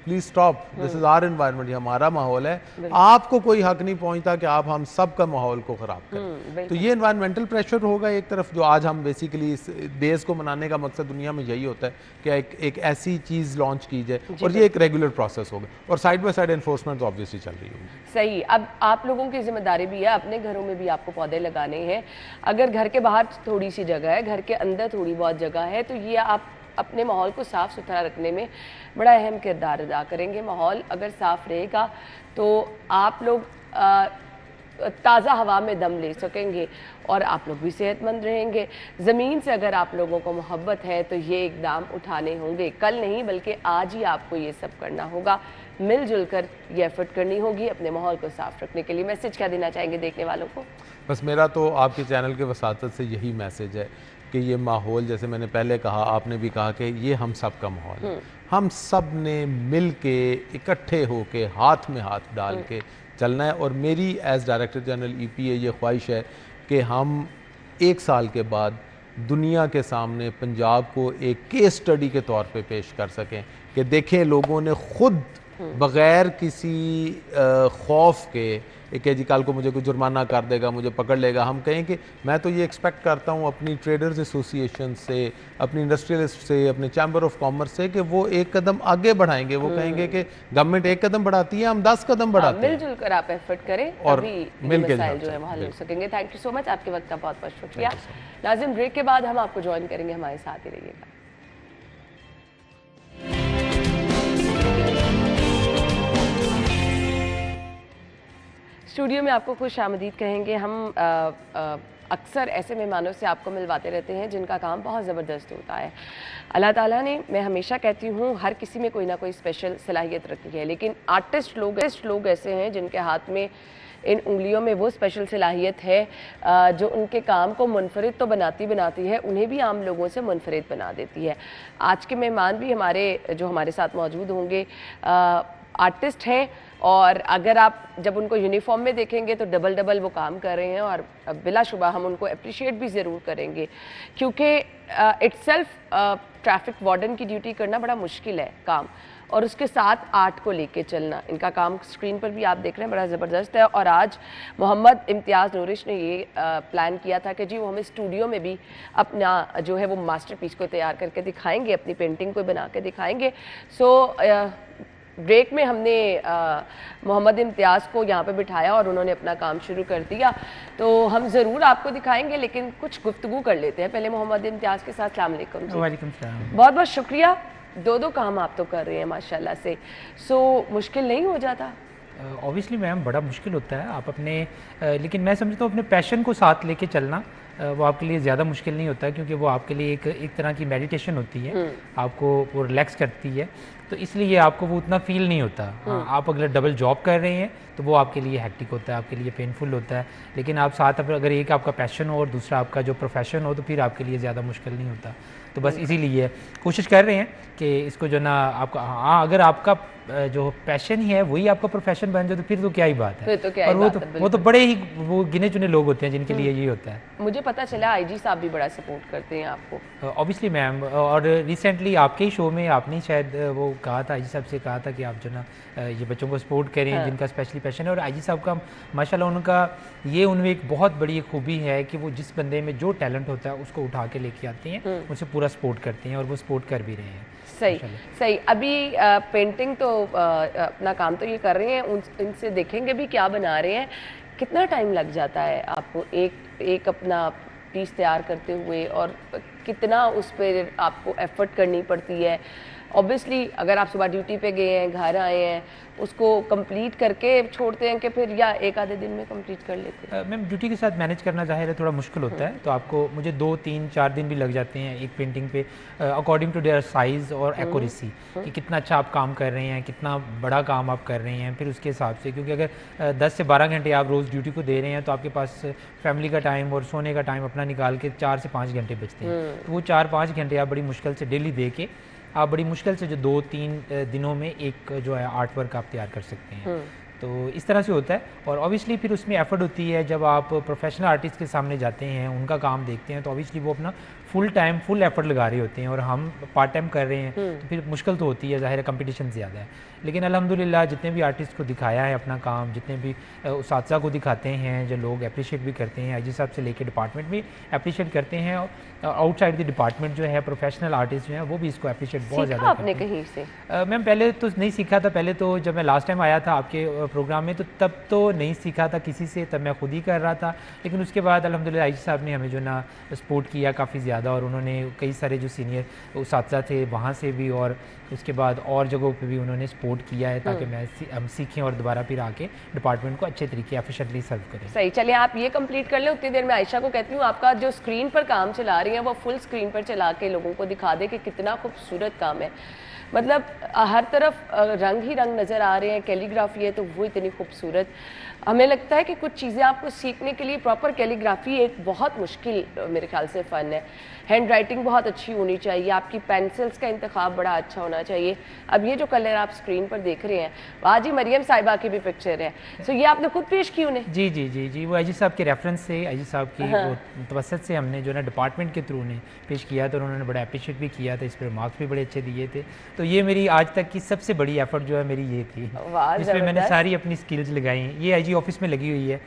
please stop, this is our environment, ये हमारा माहौल है, आपको कोई हक नहीं पहुंचता कि आप हम सब का माहौल को खराब करें। तो ये एनवायरमेंटल प्रेशर होगा एक तरफ, जो आज हम बेसिकली इस देश को मनाने का मकसद दुनिया में यही होता है कि एक ऐसी चीज लॉन्च की जाए, और ये एक रेगुलर प्रोसेस होगा, और साइड बाय साइड एनफोर्समेंट तो ऑब्वियसली चल रही होगी। सही। अब आप लोगों की जिम्मेदारी भी है, अपने घरों में भी आपको पौधे लगाने हैं। अगर घर के बाहर थोड़ी सी जगह है, घर के अंदर थोड़ी बहुत जगह है, तो ये आप अपने माहौल को साफ़ सुथरा रखने में बड़ा अहम किरदार अदा करेंगे। माहौल अगर साफ़ रहेगा तो आप लोग ताज़ा हवा में दम ले सकेंगे और आप लोग भी सेहतमंद रहेंगे। ज़मीन से अगर आप लोगों को मोहब्बत है तो ये इकदाम उठाने होंगे, कल नहीं बल्कि आज ही आपको ये सब करना होगा, मिलजुल कर ये एफर्ट करनी होगी अपने माहौल को साफ़ रखने के लिए। मैसेज क्या देना चाहेंगे देखने वालों को? बस मेरा तो आपके चैनल के वसातत से यही मैसेज है कि ये माहौल, जैसे मैंने पहले कहा, आपने भी कहा कि ये हम सब का माहौल है, हम सब ने मिल के इकट्ठे होके हाथ में हाथ डाल के चलना है। और मेरी एज डायरेक्टर जनरल EPA ये ख्वाहिश है कि हम 1 साल के बाद दुनिया के सामने पंजाब को एक केस स्टडी के तौर पे पेश कर सकें कि देखें लोगों ने खुद बग़ैर किसी खौफ के कि जी कल को मुझे कोई जुर्माना कर देगा, मुझे पकड़ लेगा, हम कहें कि मैं तो ये एक्सपेक्ट करता हूँ अपनी ट्रेडर्स एसोसिएशन से, अपनी इंडस्ट्रियलिस्ट से, अपने चैम्बर ऑफ कॉमर्स से कि वो एक कदम आगे बढ़ाएंगे। वो कहेंगे कि गवर्नमेंट एक कदम बढ़ाती है, हम 10 कदम बढ़ाते हैं। मिलजुल कर आप एफर्ट करें और मिलकर जो है वो हल हो सकेंगे। थैंक यू सो मच, आपके वक्त का बहुत बहुत शुक्रिया। नाज़रीन, ब्रेक के बाद हम आपको ज्वाइन करेंगे, हमारे साथ ही रहिएगा। स्टूडियो में आपको खुश आमदीद कहेंगे। हम अक्सर ऐसे मेहमानों से आपको मिलवाते रहते हैं जिनका काम बहुत ज़बरदस्त होता है। अल्लाह ताला ने, मैं हमेशा कहती हूँ, हर किसी में कोई ना कोई स्पेशल सलाहियत रखी है, लेकिन आर्टिस्ट लोग ऐसे हैं जिनके हाथ में, इन उंगलियों में वो स्पेशल सलाहियत है जो उनके काम को मुनफरिद तो बनाती है, उन्हें भी आम लोगों से मुनफरिद बना देती है। आज के मेहमान भी जो हमारे साथ मौजूद होंगे आर्टिस्ट हैं, और अगर आप जब उनको यूनिफॉर्म में देखेंगे तो डबल वो काम कर रहे हैं, और बिलाशुबा हम उनको अप्रिशिएट भी ज़रूर करेंगे, क्योंकि इट्सेल्फ ट्रैफिक वार्डन की ड्यूटी करना बड़ा मुश्किल है काम, और उसके साथ आर्ट को लेके चलना। इनका काम स्क्रीन पर भी आप देख रहे हैं बड़ा ज़बरदस्त है। और आज मोहम्मद इम्तियाज़ नूरिश ने ये प्लान किया था कि जी वो हमें स्टूडियो में भी अपना जो है वो मास्टरपीस को तैयार करके दिखाएंगे, अपनी पेंटिंग को बना के दिखाएंगे। सो ब्रेक में हमने मोहम्मद इम्तियाज़ को यहाँ पे बिठाया और उन्होंने अपना काम शुरू कर दिया, तो हम ज़रूर आपको दिखाएंगे, लेकिन कुछ गुफ्तगू कर लेते हैं पहले मोहम्मद इम्तियाज़ के साथ। अस्सलाम वालेकुम जी। वालेकुम सलाम। बहुत बहुत शुक्रिया। दो काम आप तो कर रहे हैं माशाल्लाह से, सो मुश्किल नहीं हो जाता? ऑब्वियसली मैम बड़ा मुश्किल होता है। आप अपने लेकिन मैं समझता हूँ अपने पैशन को साथ लेके चलना वो आपके लिए ज़्यादा मुश्किल नहीं होता है, क्योंकि वो आपके लिए एक तरह की मेडिटेशन होती है, आपको वो रिलैक्स करती है, तो इसलिए आपको वो उतना फील नहीं होता। हाँ, आप अगर डबल जॉब कर रहे हैं तो वो आपके लिए हेक्टिक होता है, आपके लिए पेनफुल होता है, लेकिन आप साथ अगर एक आपका पैशन हो और दूसरा आपका जो प्रोफेशन हो तो फिर आपके लिए ज़्यादा मुश्किल नहीं होता। तो बस इसीलिए कोशिश कर रहे हैं कि इसको जो ना आपका, हाँ अगर आपका जो पैशन ही है वही आपका प्रोफेशन बन जाए तो फिर तो क्या ही बात है। तो क्या और वो तो बड़े ही वो गिने चुने लोग होते हैं जिनके लिए ये होता है। मुझे पता चला आईजी साहब भी बड़ा सपोर्ट करते हैं आपको। ऑब्वियसली मैम, और रिसेंटली आपके ही शो में आपने शायद वो कहा था, आईजी साहब से कहा था कि आप जो ना ये बच्चों को सपोर्ट करें जिनका स्पेशली पैशन है। और आईजी साहब का माशाल्लाह उनका ये उनमें एक बहुत बड़ी खूबी है कि वो जिस बंदे में जो टैलेंट होता है उसको उठा के लेके आते हैं, उनसे पूरा सपोर्ट करते हैं और वो सपोर्ट कर भी रहे हैं। सही। अभी पेंटिंग तो अपना काम तो ये कर रहे हैं, इनसे देखेंगे भी क्या बना रहे हैं। कितना टाइम लग जाता है आपको एक अपना पीस तैयार करते हुए, और कितना उस पर आपको एफर्ट करनी पड़ती है? ऑब्वियसली अगर आप सुबह ड्यूटी पे गए हैं, घर आए हैं, उसको कंप्लीट करके छोड़ते हैं कि फिर या एक आधे दिन में कंप्लीट कर लेते हैं? मैम ड्यूटी के साथ मैनेज करना ज़ाहिर है थोड़ा मुश्किल होता है, तो आपको मुझे 2, 3, 4 दिन भी लग जाते हैं एक पेंटिंग पे, अकॉर्डिंग टू देयर साइज़ और एक्यूरेसी कि कितना अच्छा आप काम कर रहे हैं, कितना बड़ा काम आप कर रहे हैं, फिर उसके हिसाब से। क्योंकि अगर 10 से 12 घंटे आप रोज़ ड्यूटी को दे रहे हैं तो आपके पास फैमिली का टाइम और सोने का टाइम अपना निकाल के 4 से 5 घंटे बचते हैं। तो वो 4-5 घंटे आप बड़ी मुश्किल से डेली दे के आप बड़ी मुश्किल से जो 2-3 दिनों में एक जो है आर्ट वर्क आप तैयार कर सकते हैं। तो इस तरह से होता है, और ऑब्वियसली फिर उसमें एफर्ट होती है। जब आप प्रोफेशनल आर्टिस्ट के सामने जाते हैं, उनका काम देखते हैं, तो ऑब्वियसली वो अपना फुल एफर्ट लगा रहे होते हैं और हम पार्ट टाइम कर रहे हैं, तो फिर मुश्किल तो होती है, ज़ाहिर है कंपटीशन ज़्यादा है। लेकिन अल्हम्दुलिल्लाह जितने भी आर्टिस्ट को दिखाया है अपना काम, जितने भी उस्ताद को दिखाते हैं, जो लोग अप्रिशिएट भी करते हैं, आईजी साहब से लेकर डिपार्टमेंट भी अप्रिशिएट करते हैं, और आउटसाइड द डिपार्टमेंट जो है प्रोफेशनल आर्टिस्ट जो है वो भी इसको अप्रिशिएट बहुत ज़्यादा आपने कहीं से? मैम पहले तो नहीं सीखा था। पहले तो जब मैं लास्ट टाइम आया था आपके प्रोग्राम में तो तब तो नहीं सीखा था किसी से, तब मैं खुद ही कर रहा था। लेकिन उसके बाद अल्हम्दुलिल्लाह आईजी साहब ने हमें जो ना सपोर्ट किया काफ़ी ज़्यादा, और उन्होंने कई सारे जो सीनियर उस्ताद थे वहाँ से भी और उसके बाद और जगहों पे भी उन्होंने सपोर्ट किया है ताकि हम सीखें और दोबारा फिर आके डिपार्टमेंट को अच्छे तरीके एफिशिएंटली सर्व करें। सही, चलिए आप ये कंप्लीट कर लें, उतनी देर में आयशा को कहती हूँ आपका जो स्क्रीन पर काम चला रही है वो फुल स्क्रीन पर चला के लोगों को दिखा दे कि कितना खूबसूरत काम है। मतलब हर तरफ रंग ही रंग नज़र आ रहे हैं, कैलीग्राफी है तो वो इतनी खूबसूरत। हमें लगता है कि कुछ चीज़ें आपको सीखने के लिए प्रॉपर कैलीग्राफी एक बहुत मुश्किल मेरे ख्याल से फ़न है। हैंड राइटिंग बहुत अच्छी होनी चाहिए, आपकी पेंसिल्स का इंतखाब बड़ा अच्छा होना चाहिए। अब ये जो कलर आप स्क्रीन पर देख रहे हैं, वहाँ जी मरियम साहिबा की भी पिक्चर है, सो ये आपने खुद पेश की उन्हें? जी जी जी जी, वो अजी साहब के रेफरेंस से, अजी साहब की वो तवसत से हमने जो है ना डिपार्टमेंट के थ्रू ने पेश किया था, उन्होंने बड़ा अप्रिशिएट भी किया था, इस पर मार्क्स भी बड़े अच्छे दिए थे। तो ये मेरी आज तक की सबसे बड़ी एफर्ट जो है मेरी ये थी, जिसमें मैंने सारी अपनी स्किल्स लगाई। ये आई जी ऑफिस में लगी हुई है,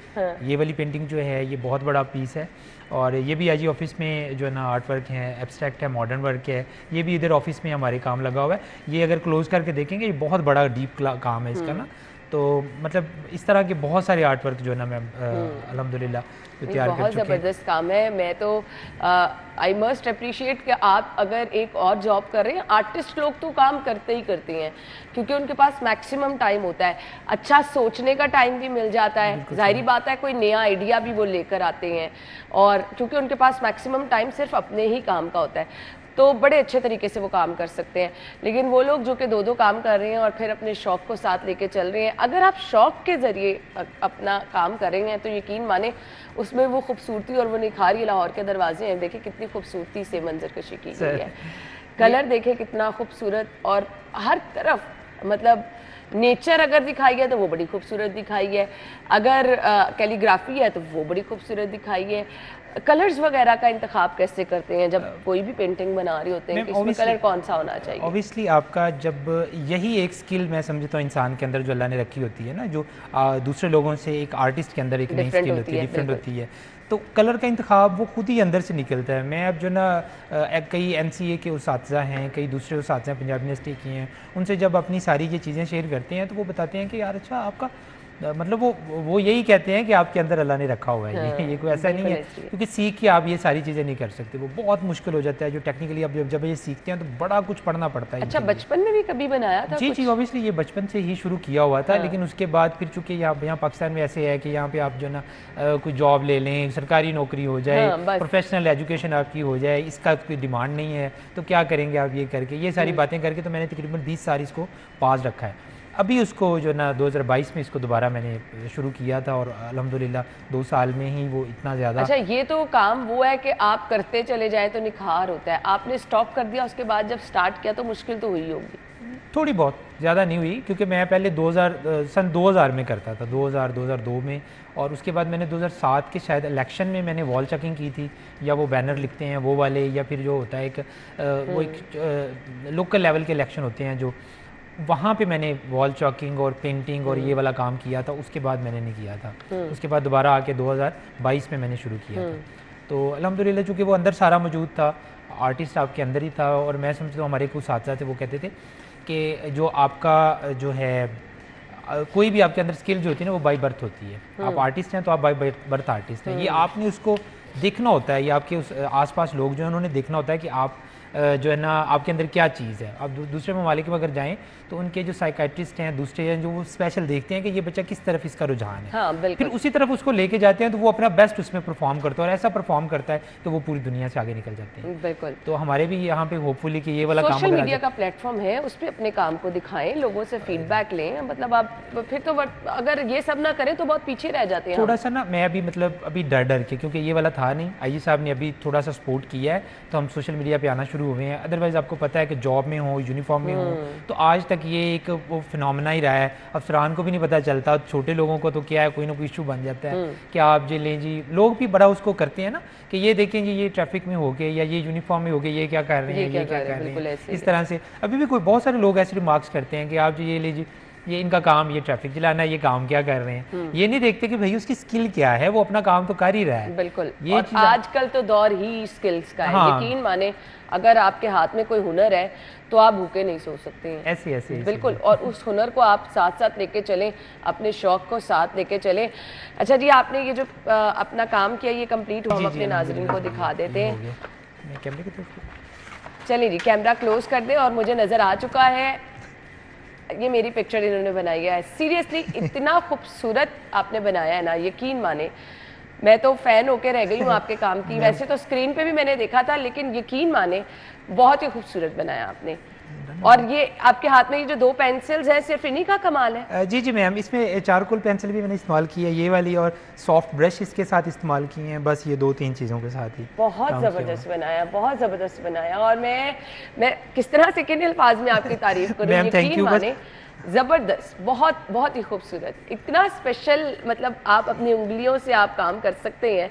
ये वाली पेंटिंग जो है ये बहुत बड़ा पीस है, और ये भी आई जी ऑफिस में जो है ना आर्ट वर्क है, एब्स्ट्रैक्ट है, मॉडर्न वर्क है, ये भी इधर ऑफिस में हमारे काम लगा हुआ है। ये अगर क्लोज करके देखेंगे ये बहुत बड़ा डीप काम है इसका ना। तो मतलब इस तरह के बहुत सारे आर्ट वर्क जो है ना मैं अल्हम्दुलिल्लाह तैयार कर बहुत चुके हैं। ज़बरदस्त काम है। मैं तो आई मस्ट अप्रिशिएट कि आप अगर एक और जॉब कर रहे हैं, आर्टिस्ट लोग तो काम करते ही करते हैं क्योंकि उनके पास मैक्सिमम टाइम होता है, अच्छा सोचने का टाइम भी मिल जाता है, जाहिर बात है कोई नया आइडिया भी वो लेकर आते हैं, और क्योंकि उनके पास मैक्सिमम टाइम सिर्फ अपने ही काम का होता है तो बड़े अच्छे तरीके से वो काम कर सकते हैं। लेकिन वो लोग जो कि दो दो काम कर रहे हैं और फिर अपने शौक़ को साथ लेके चल रहे हैं, अगर आप शौक़ के ज़रिए अपना काम करेंगे तो यकीन माने उसमें वो खूबसूरती और वो निखार, ये लाहौर के दरवाजे हैं, देखिए कितनी खूबसूरती से मंजर कशी की गई है, कलर देखे कितना खूबसूरत, और हर तरफ मतलब नेचर अगर दिखाई है तो वो बड़ी खूबसूरत दिखाई है, अगर कैलीग्राफी है तो वो बड़ी खूबसूरत दिखाई है। कलर्स वगैरह का इंतखाब कैसे करते हैं जब कोई भी पेंटिंग बना रहे होते हैं कि इसमें कलर कौन सा होना चाहिए? ऑब्वियसली आपका जब यही एक स्किल मैं समझता हूँ इंसान के अंदर जो अल्लाह ने रखी होती है ना, जो दूसरे लोगों से एक आर्टिस्ट के अंदर एक नई स्किल होती है, डिफरेंट होती है, तो कलर का इंतखाब वो खुद ही अंदर से निकलता है। मैं अब जो ना कई NCA के उसातिज़ा हैं, कई दूसरे उसातिज़ा पंजाब यूनिवर्सिटी की हैं, उनसे जब अपनी सारी ये चीज़ें शेयर करते हैं तो वो बताते हैं कि यार अच्छा आपका मतलब वो यही कहते हैं कि आपके अंदर अल्लाह ने रखा हुआ है, ये कोई ऐसा नहीं है क्योंकि सीख के आप ये सारी चीज़ें नहीं कर सकते, वो बहुत मुश्किल हो जाता है। जो टेक्निकली आप जब ये सीखते हैं तो बड़ा कुछ पढ़ना पड़ता है। अच्छा, बचपन में भी कभी बनाया था? जी ऑब्वियसली ये बचपन से ही शुरू किया हुआ था, लेकिन उसके बाद फिर चूँकि यहाँ पाकिस्तान में ऐसे है कि यहाँ पे आप जो ना कोई जॉब ले लें, सरकारी नौकरी हो जाए, प्रोफेशनल एजुकेशन आपकी हो जाए, इसका कोई डिमांड नहीं है, तो क्या करेंगे आप ये करके, ये सारी बातें करके तो मैंने तकरीबन 20 साल इसको पास रखा है। अभी उसको जो ना 2022 में इसको दोबारा मैंने शुरू किया था और अल्हम्दुलिल्लाह 2 साल में ही वो इतना ज़्यादा। अच्छा, ये तो काम वो है कि आप करते चले जाएं तो निखार होता है, आपने स्टॉप कर दिया, उसके बाद जब स्टार्ट किया तो मुश्किल तो हुई होगी? थोड़ी बहुत, ज़्यादा नहीं हुई, क्योंकि मैं पहले सन 2000 में करता था, 2002 में, और उसके बाद मैंने 2007 के शायद इलेक्शन में मैंने वॉल चेकिंग की थी, या वो बैनर लिखते हैं वो वाले, या फिर जो होता है वो एक लोकल लेवल के इलेक्शन होते हैं जो, वहाँ पे मैंने वॉल चॉकिंग और पेंटिंग और ये वाला काम किया था। उसके बाद मैंने नहीं किया था, उसके बाद दोबारा आके 2022 में मैंने शुरू किया था। तो अल्हम्दुलिल्लाह चूँकि वो अंदर सारा मौजूद था, आर्टिस्ट आपके अंदर ही था, और मैं समझता हूँ हमारे कुछ साथ थे वो कहते थे कि जो आपका जो है कोई भी आपके अंदर स्किल जो होती है ना वो बाई बर्थ होती है, आप आर्टिस्ट हैं तो आप बाई बर्थ आर्टिस्ट हैं, ये आपने उसको देखना होता है, ये आपके उस आसपास लोग जो हैं उन्होंने देखना होता है कि आप जो है ना आपके अंदर क्या चीज़ है। आप दूसरे ममालिक में अगर जाएं तो उनके जो साइकाइट्रिस्ट हैं दूसरे हैं जो वो स्पेशल देखते हैं कि ये बच्चा किस तरफ इसका रुझान है, हाँ, फिर उसी तरफ उसको लेके जाते हैं तो वो अपना बेस्ट उसमें परफॉर्म करता है, और ऐसा परफॉर्म करता है तो वो पूरी दुनिया से आगे निकल जाते हैं। बिल्कुल। तो हमारे भी यहाँ पे होपफुली कि ये वाला काम सोशल मीडिया का प्लेटफॉर्म है, उस पर अपने काम को दिखाएं, लोगों से फीडबैक लें, मतलब आप फिर तो अगर ये सब ना करें तो बहुत पीछे रह जाते हैं। थोड़ा सा ना मैं अभी मतलब अभी डर के, क्योंकि ये वाला था नहीं, आई साहब ने अभी थोड़ा सा सपोर्ट किया है तो हम सोशल मीडिया पे आना शुरू हुए हैं। अदरवाइज आपको पता है कि जॉब में हो, यूनिफॉर्म में हो, तो आज तक ये एक वो फिनोमेना ही रहा है। अफसरान को भी नहीं पता चलता, छोटे लोगों को तो क्या है कोई ना कोई इशू बन जाता है कि आप जी लें जी, लोग भी बड़ा उसको करते हैं ना कि ये देखें जी ये ट्रैफिक में हो गए या ये यूनिफॉर्म में हो गए, ये क्या कर रहे हैं, ये क्या कर रहे हैं, इस तरह से अभी भी कोई बहुत सारे लोग ऐसे रिमार्क्स करते हैं कि आप जी ये ले जी ये इनका काम ये ट्रैफिक चलाना है, ये काम क्या कर रहे हैं, ये नहीं देखते कि भाई उसकी स्किल क्या है, वो अपना काम तो कर ही रहा है। बिल्कुल, ये और आजकल तो दौर ही स्किल्स का है। हाँ। यकीन माने अगर आपके हाथ में कोई हुनर है तो आप भूखे नहीं सो सकते हैं। ऐसे बिल्कुल, और उस हुनर को आप साथ साथ लेके चलें, अपने शौक को साथ लेके चलें। अच्छा जी, आपने ये जो अपना काम किया ये कंप्लीट हो, हम अपने नाज़रीन को दिखा देते हैं। कैमरे की तरफ चलिए जी, कैमरा क्लोज कर दें, और मुझे नज़र आ चुका है ये मेरी पिक्चर इन्होंने बनाई है। सीरियसली इतना खूबसूरत आपने बनाया है ना, यकीन माने मैं तो फ़ैन होके रह गई हूँ आपके काम की। वैसे तो स्क्रीन पे भी मैंने देखा था, लेकिन यकीन माने बहुत ही खूबसूरत बनाया आपने। ना। और ये आपके हाथ में ये जो 2 पेंसिल्स हैं सिर्फ इन्हीं का कमाल है? जी जी मैम, इसमें चारकोल पेंसिल भी मैंने इस्तेमाल की है, ये वाली, और सॉफ्ट ब्रश इसके साथ इस्तेमाल किए हैं, बस ये 2-3 चीज़ों के साथ ही बहुत काम किया ज़बरदस्त बनाया, बहुत ज़बरदस्त बनाया। और मैं किस तरह से किन अल्फाज में आपकी तारीफ करूँ, मैम, thank यकीन you, माने ज़बरदस्त, बहुत बहुत ही खूबसूरत, इतना स्पेशल, मतलब आप अपनी उंगलियों से आप काम कर सकते हैं।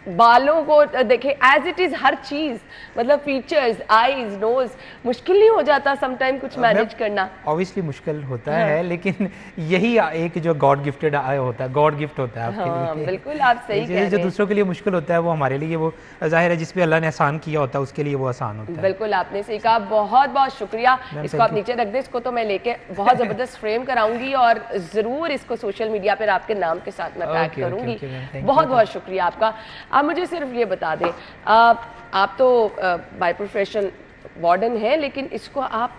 बालों को देखें एज इट इज़, हर चीज़, मतलब फीचर्स, आईज, नोज, मुश्किल नहीं हो जाता समटाइम कुछ मैनेज करना? ऑब्वियसली मुश्किल होता है, लेकिन यही एक जो गॉड गिफ्टेड होता है, गॉड गिफ्ट होता है आपके हाँ, लिए। बिल्कुल आप सही कह रहे जो हैं। दूसरों के लिए मुश्किल होता है वो हमारे लिए वो जाहिर है, जिस पे अल्लाह ने आसान किया होता है उसके लिए वो आसान होता है। बिल्कुल आपने सही कहा, बहुत बहुत शुक्रिया। इसको आप नीचे रख दें, इसको तो मैं लेके बहुत ज़बरदस्त फ्रेम कराऊंगी और ज़रूर इसको सोशल मीडिया पर आपके नाम के साथ मैं टैग करूंगी। बहुत बहुत शुक्रिया आपका। आप मुझे सिर्फ ये बता दें, आप तो बाय प्रोफेशन वार्डन हैं, लेकिन इसको आप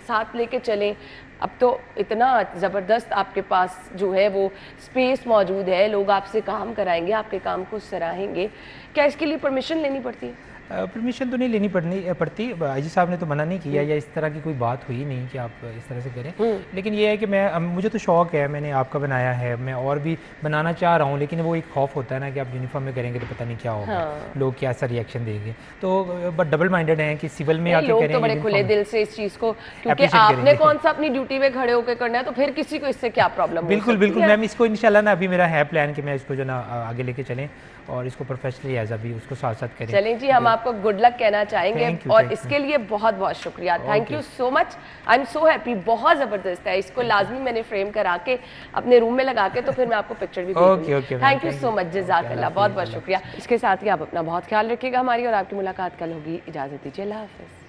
साथ लेके चलें। अब तो इतना ज़बरदस्त आपके पास जो है वो स्पेस मौजूद है, लोग आपसे काम कराएंगे, आपके काम को सराहेंगे। क्या इसके लिए परमिशन लेनी पड़ती है? परमिशन तो नहीं लेनी पड़ती, आईजी साहब ने तो मना नहीं किया या इस तरह की कोई बात हुई नहीं कि आप इस तरह से करें। लेकिन ये है कि मुझे तो शौक़ है, मैंने आपका बनाया है, मैं और भी बनाना चाह रहा हूँ, लेकिन वो एक खौफ होता है ना कि आप यूनिफॉर्म में करेंगे तो पता नहीं क्या होगा, लोग क्या सा रिएक्शन देंगे। तो बट डबल माइंडेड हैं कि सिविल में आके करें, तो बड़े खुले दिल से इस चीज़ को, क्योंकि आपने कौन सा अपनी ड्यूटी में खड़े होकर करना है, तो फिर किसी को इससे क्या प्रॉब्लम? बिल्कुल बिल्कुल मैम, इसको इंशाल्लाह ना अभी मेरा है प्लान कि मैं इसको जो ना आगे लेके चलें और इसको प्रोफेशनली एज अभी उसको साथ साथ करें। चलें जी, हम आपको गुड लक कहना चाहेंगे और इसके लिए बहुत बहुत शुक्रिया। Thank you so much, I am so happy, बहुत ज़बरदस्त है। इसको लाजमी मैंने फ्रेम करा के अपने रूम में लगा के तो फिर मैं आपको पिक्चर भी भेजूंगी। थैंक यू सो मच, जज़ाकल्लाह, बहुत बहुत शुक्रिया। इसके साथ ही आप अपना बहुत ख्याल रखिएगा। हमारी और आपकी मुलाकात कल होगी, इजाज़त दीजिए, अल्लाह हाफ़िज़।